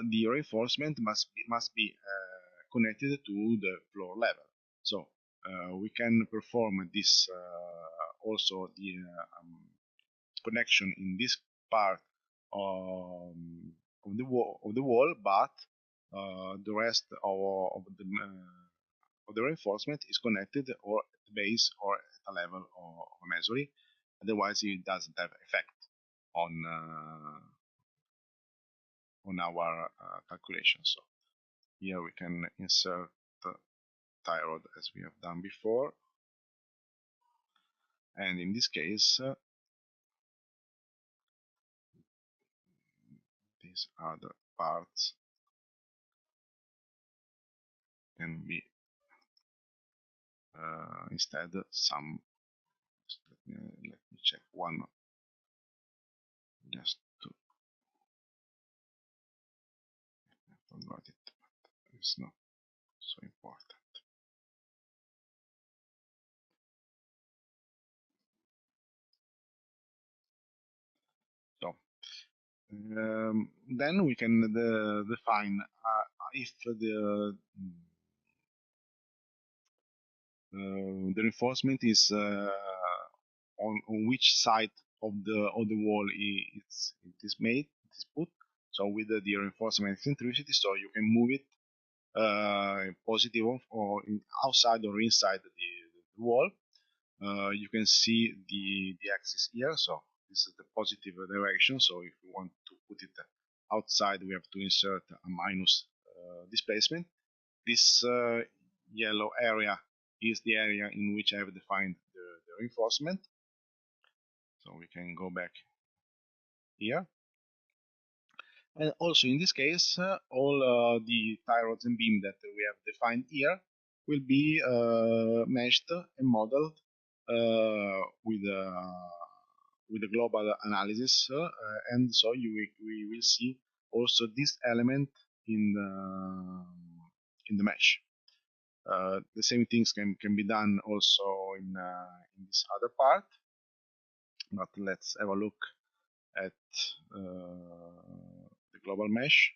the reinforcement must be connected to the floor level. So we can perform this also the connection in this part of the wall, but the rest of the reinforcement is connected or at the base or at a level of masonry. Otherwise, it doesn't have effect on our calculation. So here we can insert tie rod as we have done before, and in this case these other parts can be instead some. Let me check one just to I forgot it, but it's not so important. So then we can define if the reinforcement is on which side of the wall it is made, it is put. So with the reinforcement eccentricity, so you can move it positive or outside or inside the wall. You can see the axis here. So this is the positive direction. So if we want to put it outside, we have to insert a minus displacement. This yellow area is the area in which I have defined the reinforcement. So we can go back here. And also in this case, all the tie rods and beam that we have defined here will be meshed and modeled with the global analysis, and so we will see also this element in the mesh. The same things can be done also in this other part, but let's have a look at the global mesh.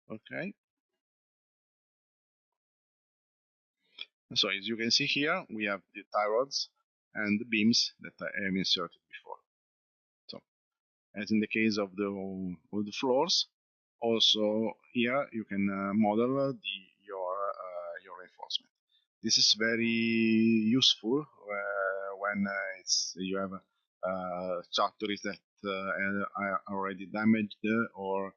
Okay, so as you can see here, we have the tie rods and the beams that I have inserted before. So as in the case of the floors, also here you can model your reinforcement. This is very useful when you have structures that are already damaged, or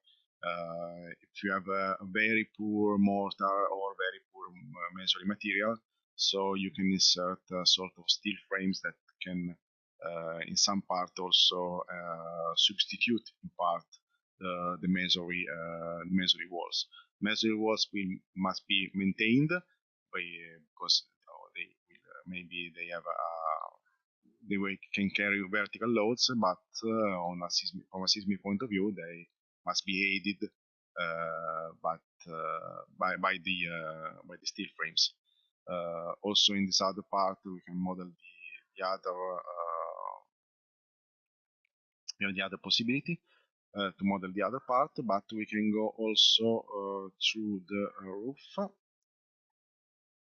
if you have a very poor mortar or very poor masonry material, so you can insert sort of steel frames that can in some part also substitute in part the masonry walls. Masonry walls must be maintained because they will, maybe they have can carry vertical loads, but from a seismic point of view, they must be aided by the steel frames. Also, in this other part, we can model the other possibility to model the other part, but we can go also through the roof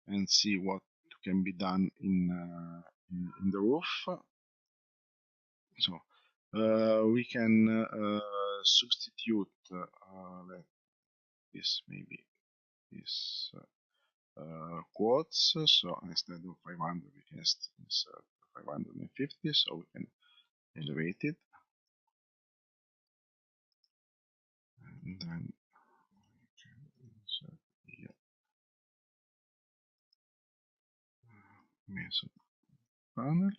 and see what can be done in the roof. So we can substitute this maybe this quotes. So instead of 500, we can insert 550. So we can elevate it, and then we can insert here meso panel.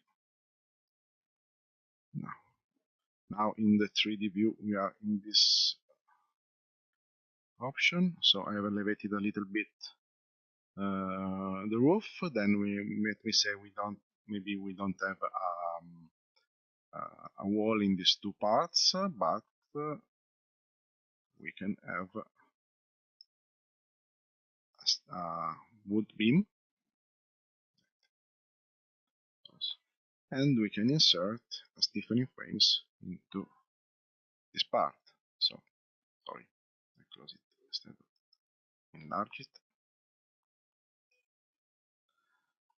Now in the 3D view, we are in this option. So I have elevated a little bit the roof. Then let me say maybe we don't have a wall in these two parts, but we can have a wood beam, and we can insert a stiffening frames into this part. So sorry, I close it instead of enlarge it.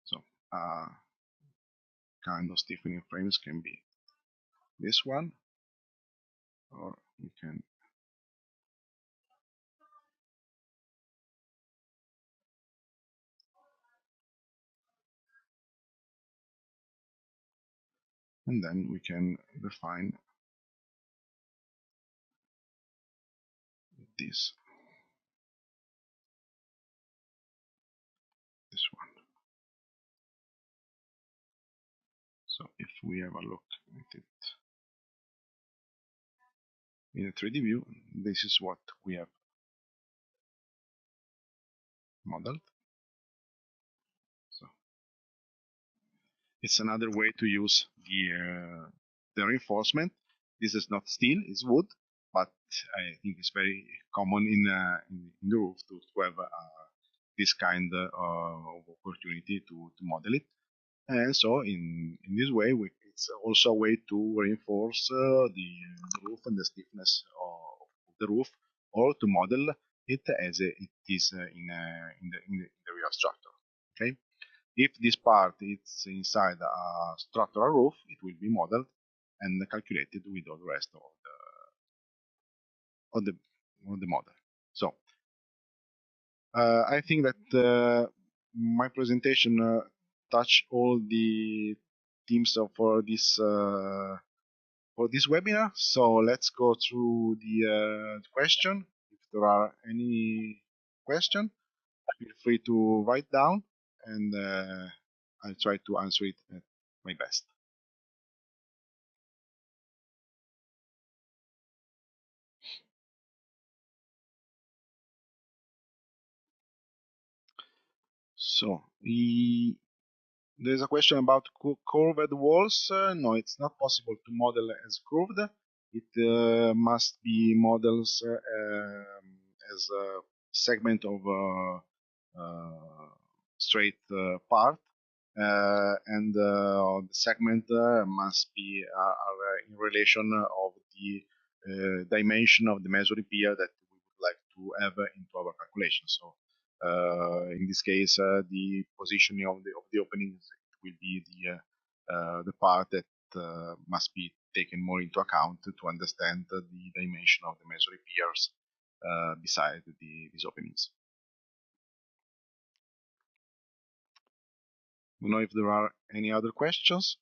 So kind of stiffening frames can be this one, or you can and then we can define this one. So if we have a look at it in a 3D view, this is what we have modeled. So it's another way to use the reinforcement. This is not steel; it's wood, but I think it's very common in the roof to have this kind of opportunity to model it. And so in this way, it's also a way to reinforce the roof and the stiffness of the roof, or to model it as it is in the real structure. Okay. If this part is inside a structural roof, it will be modeled and calculated with all the rest of the model. So I think that my presentation touched all the themes for this webinar. So let's go through the question. If there are any question, feel free to write down, and I'll try to answer it at my best. So there's a question about curved walls. No, it's not possible to model as curved. It must be models as a segment of straight part, and the segment must be in relation of the dimension of the masonry pier that we would like to have into our calculation. So in this case, the positioning of the openings will be the part that must be taken more into account to understand the dimension of the masonry piers beside these openings. I don't know if there are any other questions.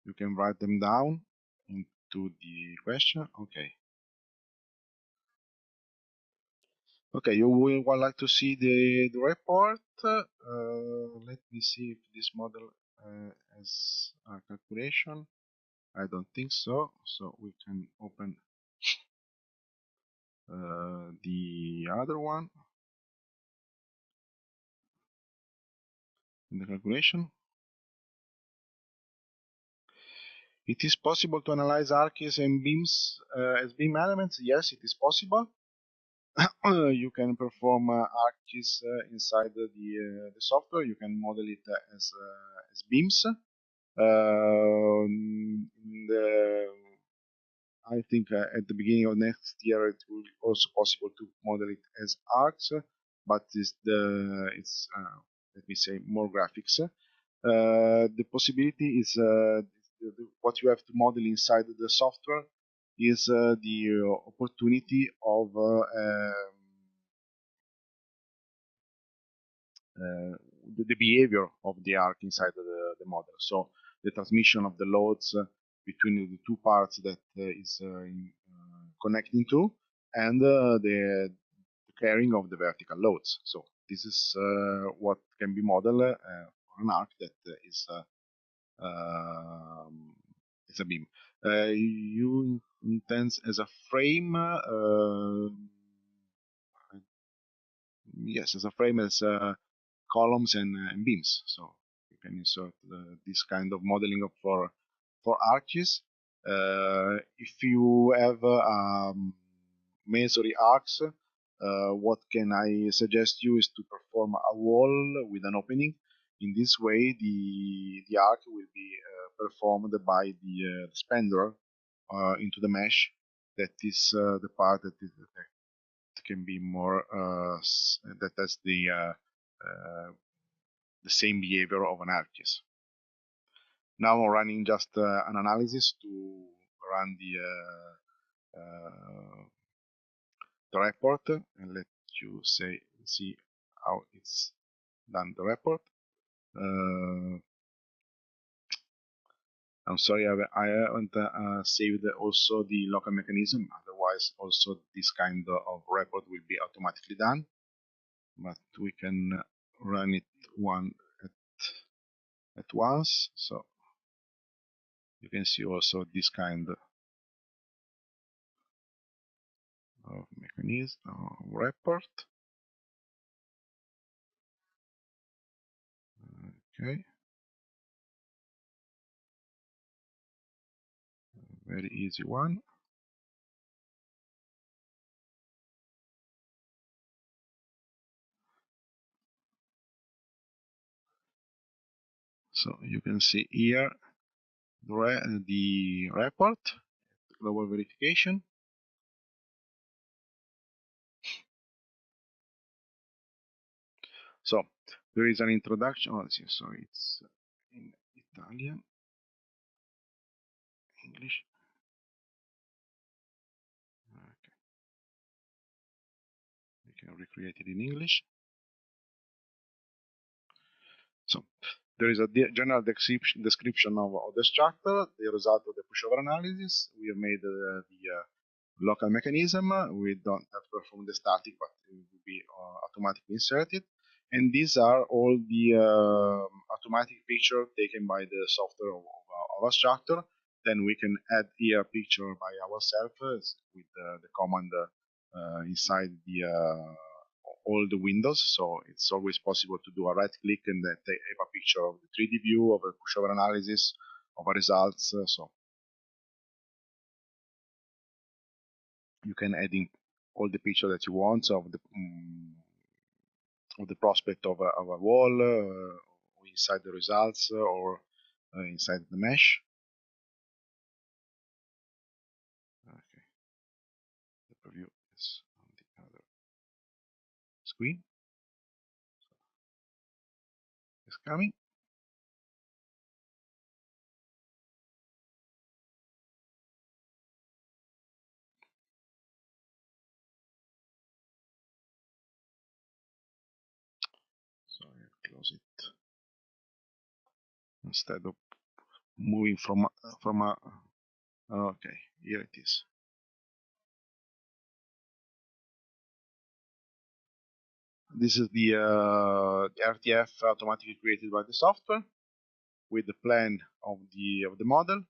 You can write them down into the question. Okay. Okay, you will like to see the report. Let me see if this model has a calculation. I don't think so. So we can open the other one in the calculation. It is possible to analyze arcs and beams as beam elements. Yes, it is possible. You can perform arcs inside the software. You can model it as beams. I think at the beginning of next year it will be also possible to model it as arcs, but it's let me say more graphics. The possibility is what you have to model inside the software is the opportunity of uh, the behavior of the arc inside the model. So the transmission of the loads between the two parts that is connecting to, and the carrying of the vertical loads. So this is what can be modeled for an arc that is a beam. You intend as a frame, yes, as a frame as columns and beams. So you can insert this kind of modeling for arches. If you have masonry arcs, what can I suggest you is to perform a wall with an opening. In this way, the arc will be performed by the spandrel into the mesh. That is the part that can be more that has the same behavior of an arches. Now I'm running just an analysis to run the report and let you see how it's done the report. I'm sorry, I haven't saved also the local mechanism. Otherwise, also this kind of report will be automatically done. But we can run it one at once. So you can see also this kind of mechanism report. Okay, very easy one. So you can see here the report, global verification. So there is an introduction. Oh, sorry, it's in Italian, English. Okay, we can recreate it in English. So there is a general description of the structure, the result of the pushover analysis. We have made the local mechanism. We don't have to perform the static, but it will be automatically inserted. And these are all the automatic picture taken by the software of a structure. Then we can add here a picture by ourselves with the command inside all the windows. So it's always possible to do a right click and then take a picture of the 3D view of a pushover analysis of a results. So you can add in all the picture that you want of the prospect of a wall inside the results or inside the mesh. Okay, the preview is on the other screen. It's coming. So I close it instead of moving from a okay, here it is. This is the RTF automatically created by the software with the plan of the model,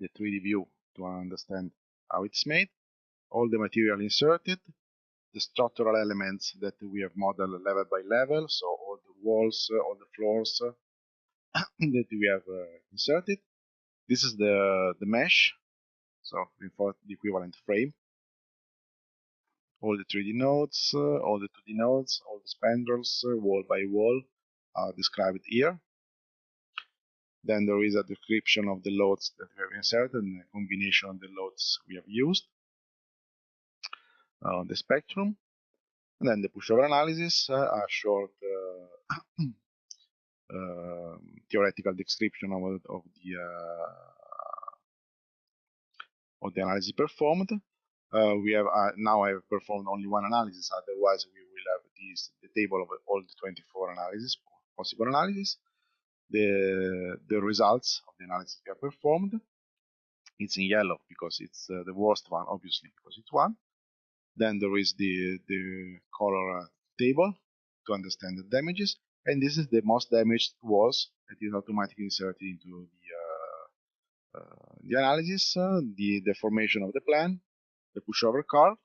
the 3D view to understand how it's made, all the material inserted, the structural elements that we have modeled level by level, so all the walls, all the floors that we have inserted. This is the mesh, so the equivalent frame. All the 3D nodes, all the 2D nodes, all the spandrels, wall by wall, are described here. Then there is a description of the loads that we have inserted and a combination of the loads we have used on the spectrum. And then the pushover analysis, a short theoretical description of the analysis performed. We have now I have performed only one analysis. Otherwise, we will have the table of all the 24 analysis, possible analysis. The results of the analysis we have performed. It's in yellow because it's the worst one, obviously, because it's one. Then there is the color table to understand the damages, and this is the most damaged walls that is automatically inserted into the analysis, the deformation of the plan, the pushover curve,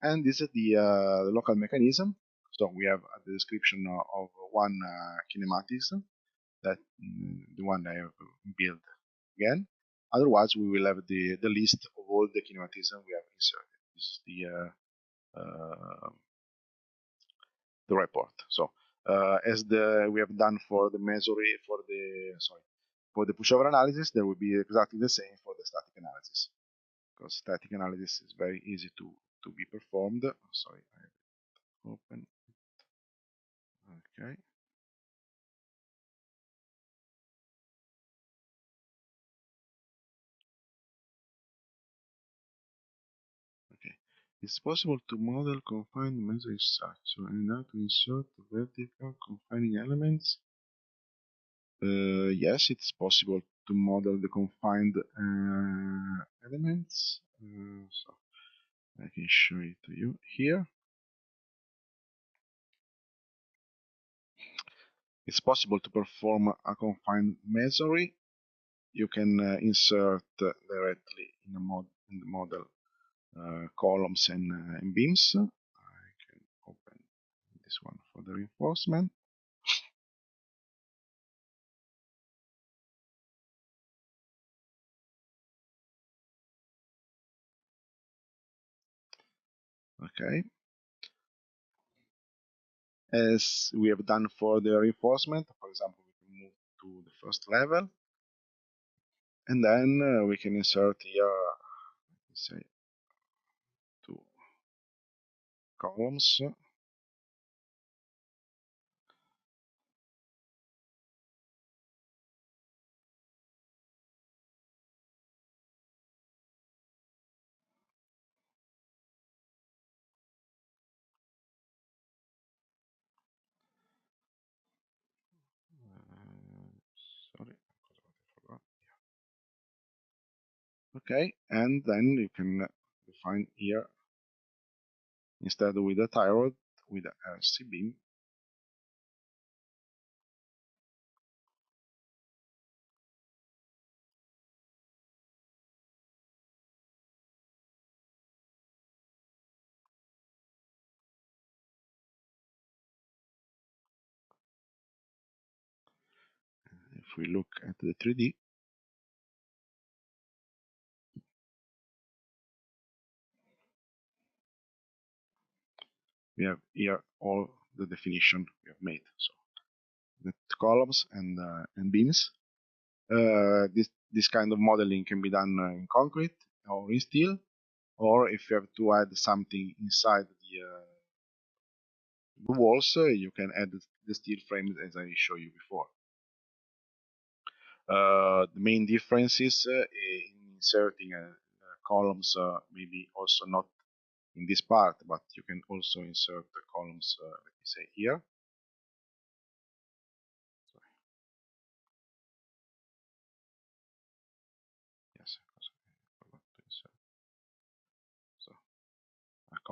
and this is the local mechanism. So we have the description of one kinematics, that the one I have built again. Otherwise, we will have the list of all the kinematics we have inserted. This is the report. So as we have done for the mesory for the pushover analysis, there will be exactly the same for the static analysis, because static analysis is very easy to be performed. Sorry, I open. Okay. Okay. It's possible to model confined mesory structure and now to insert vertical confining elements. Yes, it's possible to model the confined elements. So I can show it to you here. It's possible to perform a confined mesory. You can insert directly in the model columns and beams. I can open this one for the reinforcement. Okay. As we have done for the reinforcement, for example, we can move to the first level, and then we can insert here, let's say, two columns. Sorry, I forgot. Okay, and then you can define here, instead with a tie rod, with a RC beam. If we look at the 3D, we have here all the definition we have made. So the columns and beams. This kind of modeling can be done in concrete or in steel, or if you have to add something inside the walls, you can add the steel frames as I showed you before. The main difference is in inserting columns, maybe also not in this part, but you can also insert the columns, let me say here.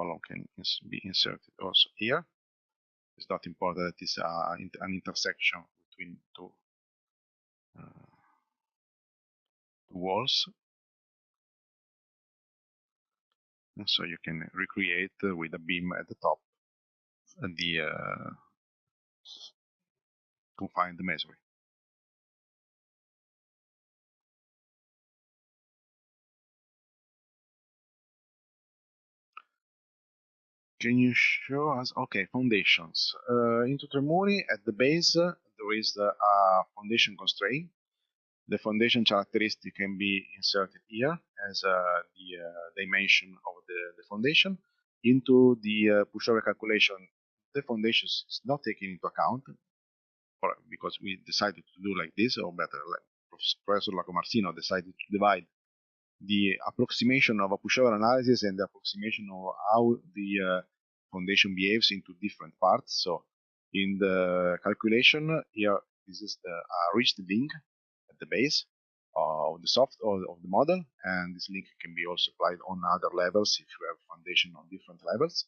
column can be inserted also here. It's not important that it's an intersection between two walls. And so you can recreate with a beam at the top the confined masonry. Can you show us? Okay, foundations. In Tutormuri, at the base, there is a foundation constraint. The foundation characteristic can be inserted here as the dimension of the foundation. Into the pushover calculation, the foundation is not taken into account because we decided to do like this, or better, like Professor Lacomarsino decided to divide the approximation of a pushover analysis and the approximation of how the foundation behaves into different parts. So in the calculation here, this is the reached link at the base of the soft or of the model, and this link can be also applied on other levels if you have foundation on different levels.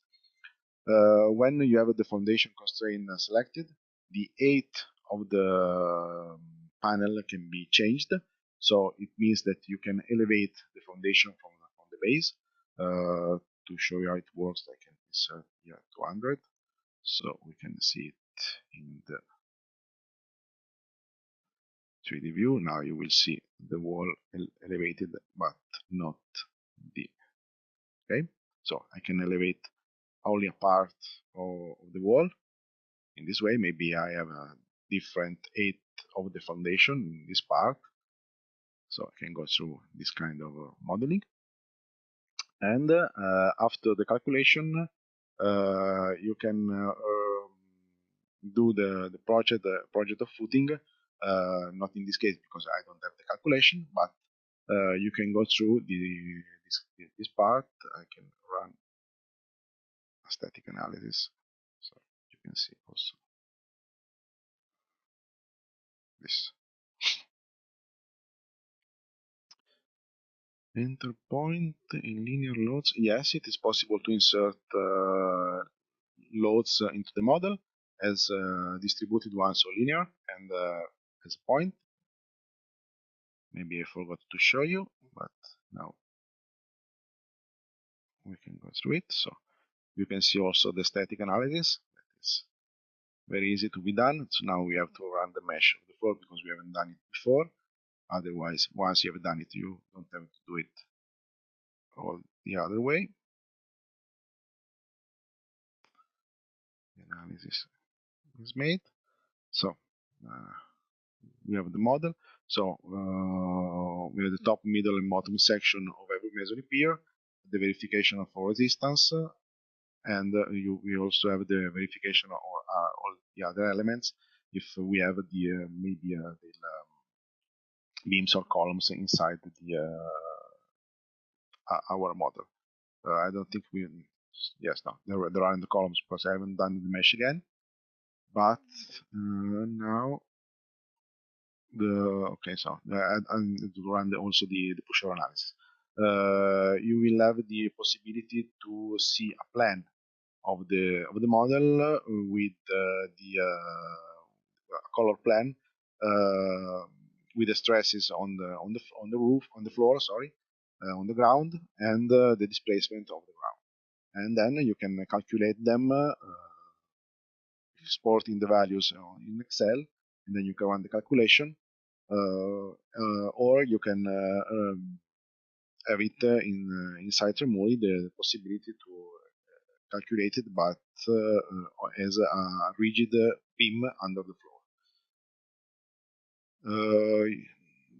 When you have the foundation constraint selected, the height of the panel can be changed. So it means that you can elevate the foundation from the base. To show you how it works, I can insert here 200, so we can see it in the 3D view. Now you will see the wall elevated, but not the. Okay, so I can elevate only a part of the wall. In this way, maybe I have a different height of the foundation in this part. So I can go through this kind of modeling. And after the calculation, you can do the project of footing. Not in this case because I don't have the calculation, but you can go through this part. I can run a static analysis, so you can see also this. Enter point in linear loads. Yes, it is possible to insert loads into the model as distributed ones or linear and as a point. Maybe I forgot to show you, but now we can go through it. So you can see also the static analysis. That is very easy to be done. So now we have to run the mesh of the floor because we haven't done it before. Otherwise, once you have done it, you don't have to do it all the other way. The analysis is made. So we have the model. So we have the top, middle, and bottom section of every masonry pier, the verification of resistance, and we also have the verification of all the other elements. If we have the maybe the beams or columns inside our model. I don't think we. Yes, no, there are in the columns because I haven't done the mesh again. But now okay, so and to run also the pushover analysis. You will have the possibility to see a plan of the model with the color plan with the stresses on the roof, on the floor, sorry, on the ground, and the displacement of the ground. And then you can calculate them, exporting the values in Excel, and then you can run the calculation. Or you can have it inside Tremoli the possibility to calculate it, but as a rigid beam under the floor.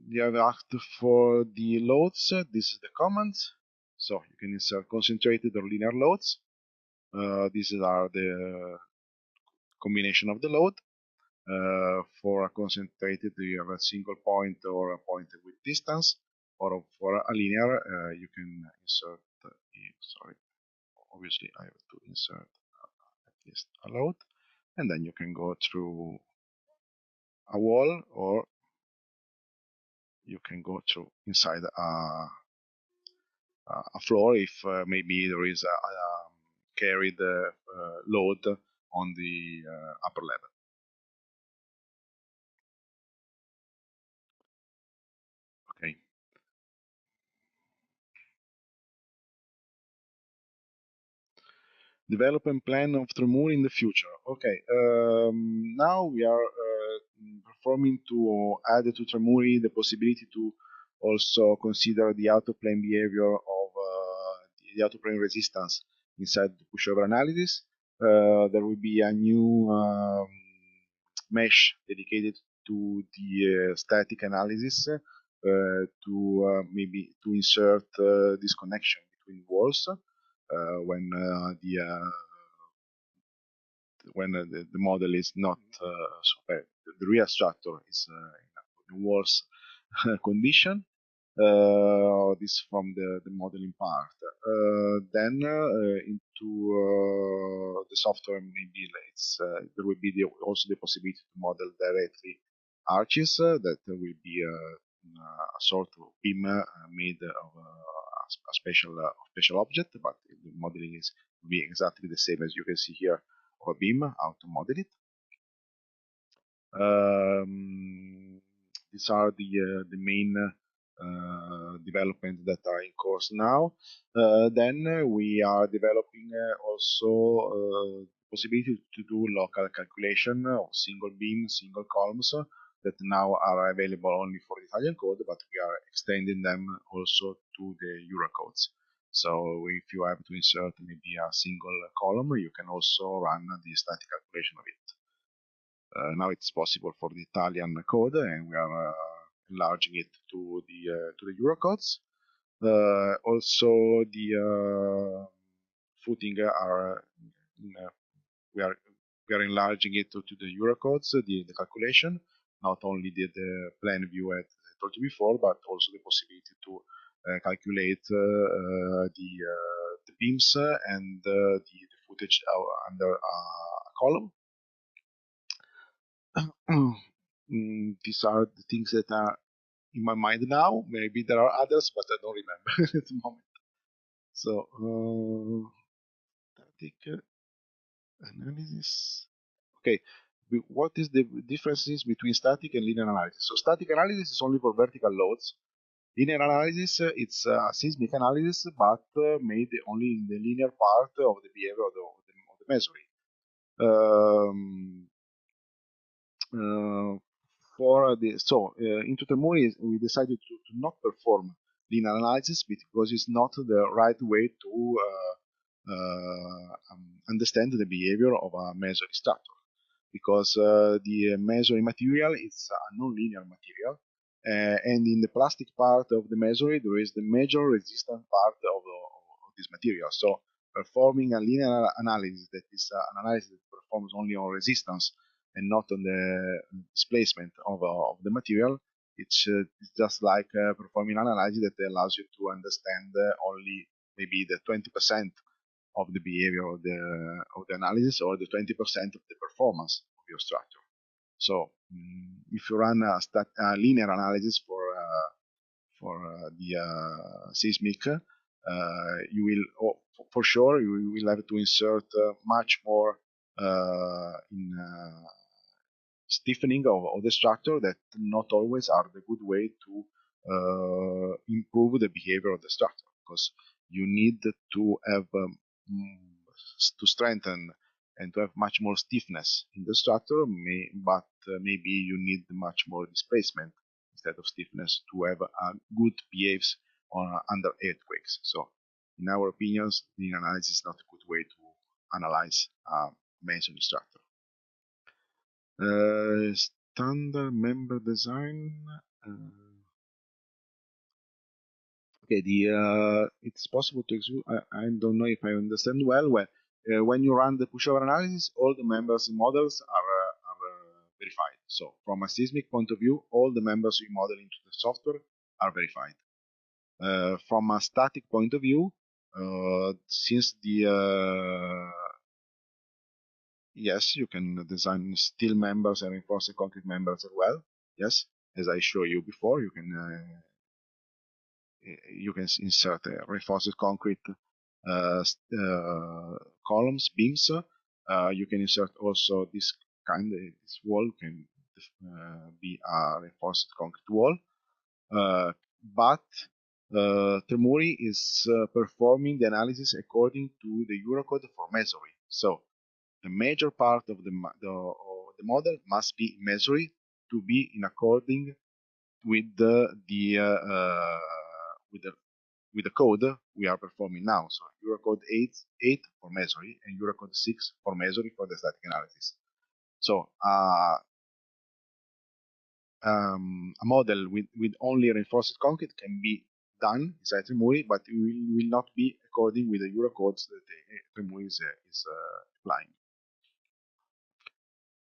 You have asked for the loads. This is the command. So you can insert concentrated or linear loads. These are the combination of the load. For a concentrated, you have a single point or a point with distance, or for a linear, you can insert. Sorry, obviously I have to insert at least a load, and then you can go through a wall, or you can go through inside a floor if maybe there is carry the load on the upper level. Okay. Development plan of Tremor in the future. Okay, now we are performing to add to Tremuri the possibility to also consider the autoplane behavior of the autoplane resistance inside the pushover analysis. There will be a new mesh dedicated to the static analysis maybe to insert this connection between walls when the model is not the real structure is in a worse condition. This from the modeling part. Then into the software, maybe there will be also the possibility to model directly arches that will be a sort of beam made of a special object, but the modeling is will be exactly the same as you can see here of a beam, how to model it. These are the main developments that are in course now. Then we are developing also possibility to do local calculation of single beam, single columns that now are available only for the Italian code, but we are extending them also to the Eurocodes. So if you have to insert maybe a single column, you can also run the static calculation of it. Now it's possible for the Italian code, and we are enlarging it to the Eurocodes. Also, the footing are we are enlarging it to the Eurocodes, the calculation, not only the plan view as I told you before, but also the possibility to calculate the beams and the footage under a column. These are the things that are in my mind now. Maybe there are others, but I don't remember at the moment. So, static analysis. Okay, what is the differences between static and linear analysis? So, static analysis is only for vertical loads. Linear analysis, it's a seismic analysis, but made only in the linear part of the behavior of the mesoid. Into Tremori, we decided to not perform linear analysis because it's not the right way to understand the behavior of a mesoid structure. Because the mesoid material is a non-linear material, and in the plastic part of the mesoid there is the major resistance part of this material. So performing a linear analysis that is an analysis that performs only on resistance and not on the displacement of the material, it's just like performing an analysis that allows you to understand only maybe the 20% of the behavior of the analysis or the 20% of the performance of your structure. So if you run a linear analysis for the seismic, you will for sure you will have to insert much more in stiffening of the structure that not always are the good way to improve the behavior of the structure, because you need to have to strengthen and to have much more stiffness in the structure, but maybe you need much more displacement instead of stiffness to have a good behaves under earthquakes. So in our opinions, the analysis is not a good way to analyze masonry structure. Standard member design. Okay, it's possible to execute. I don't know if I understand well. When you run the pushover analysis, all the members in models are verified. So from a seismic point of view, all the members you model into the software are verified. From a static point of view, since yes, you can design steel members and reinforced concrete members as well. Yes, as I showed you before, you can insert a reinforced concrete columns, beams. You can insert also this wall can be a reinforced concrete wall. But Tremuri is performing the analysis according to the Eurocode for masonry. So the major part of the model must be masonry to be in according with with the code we are performing now. So Eurocode 8 for masonry and Eurocode 6 for masonry for the static analysis. So a model with only reinforced concrete can be done inside Tremuri, but it will not be according with the Eurocodes that Tremuri is applying.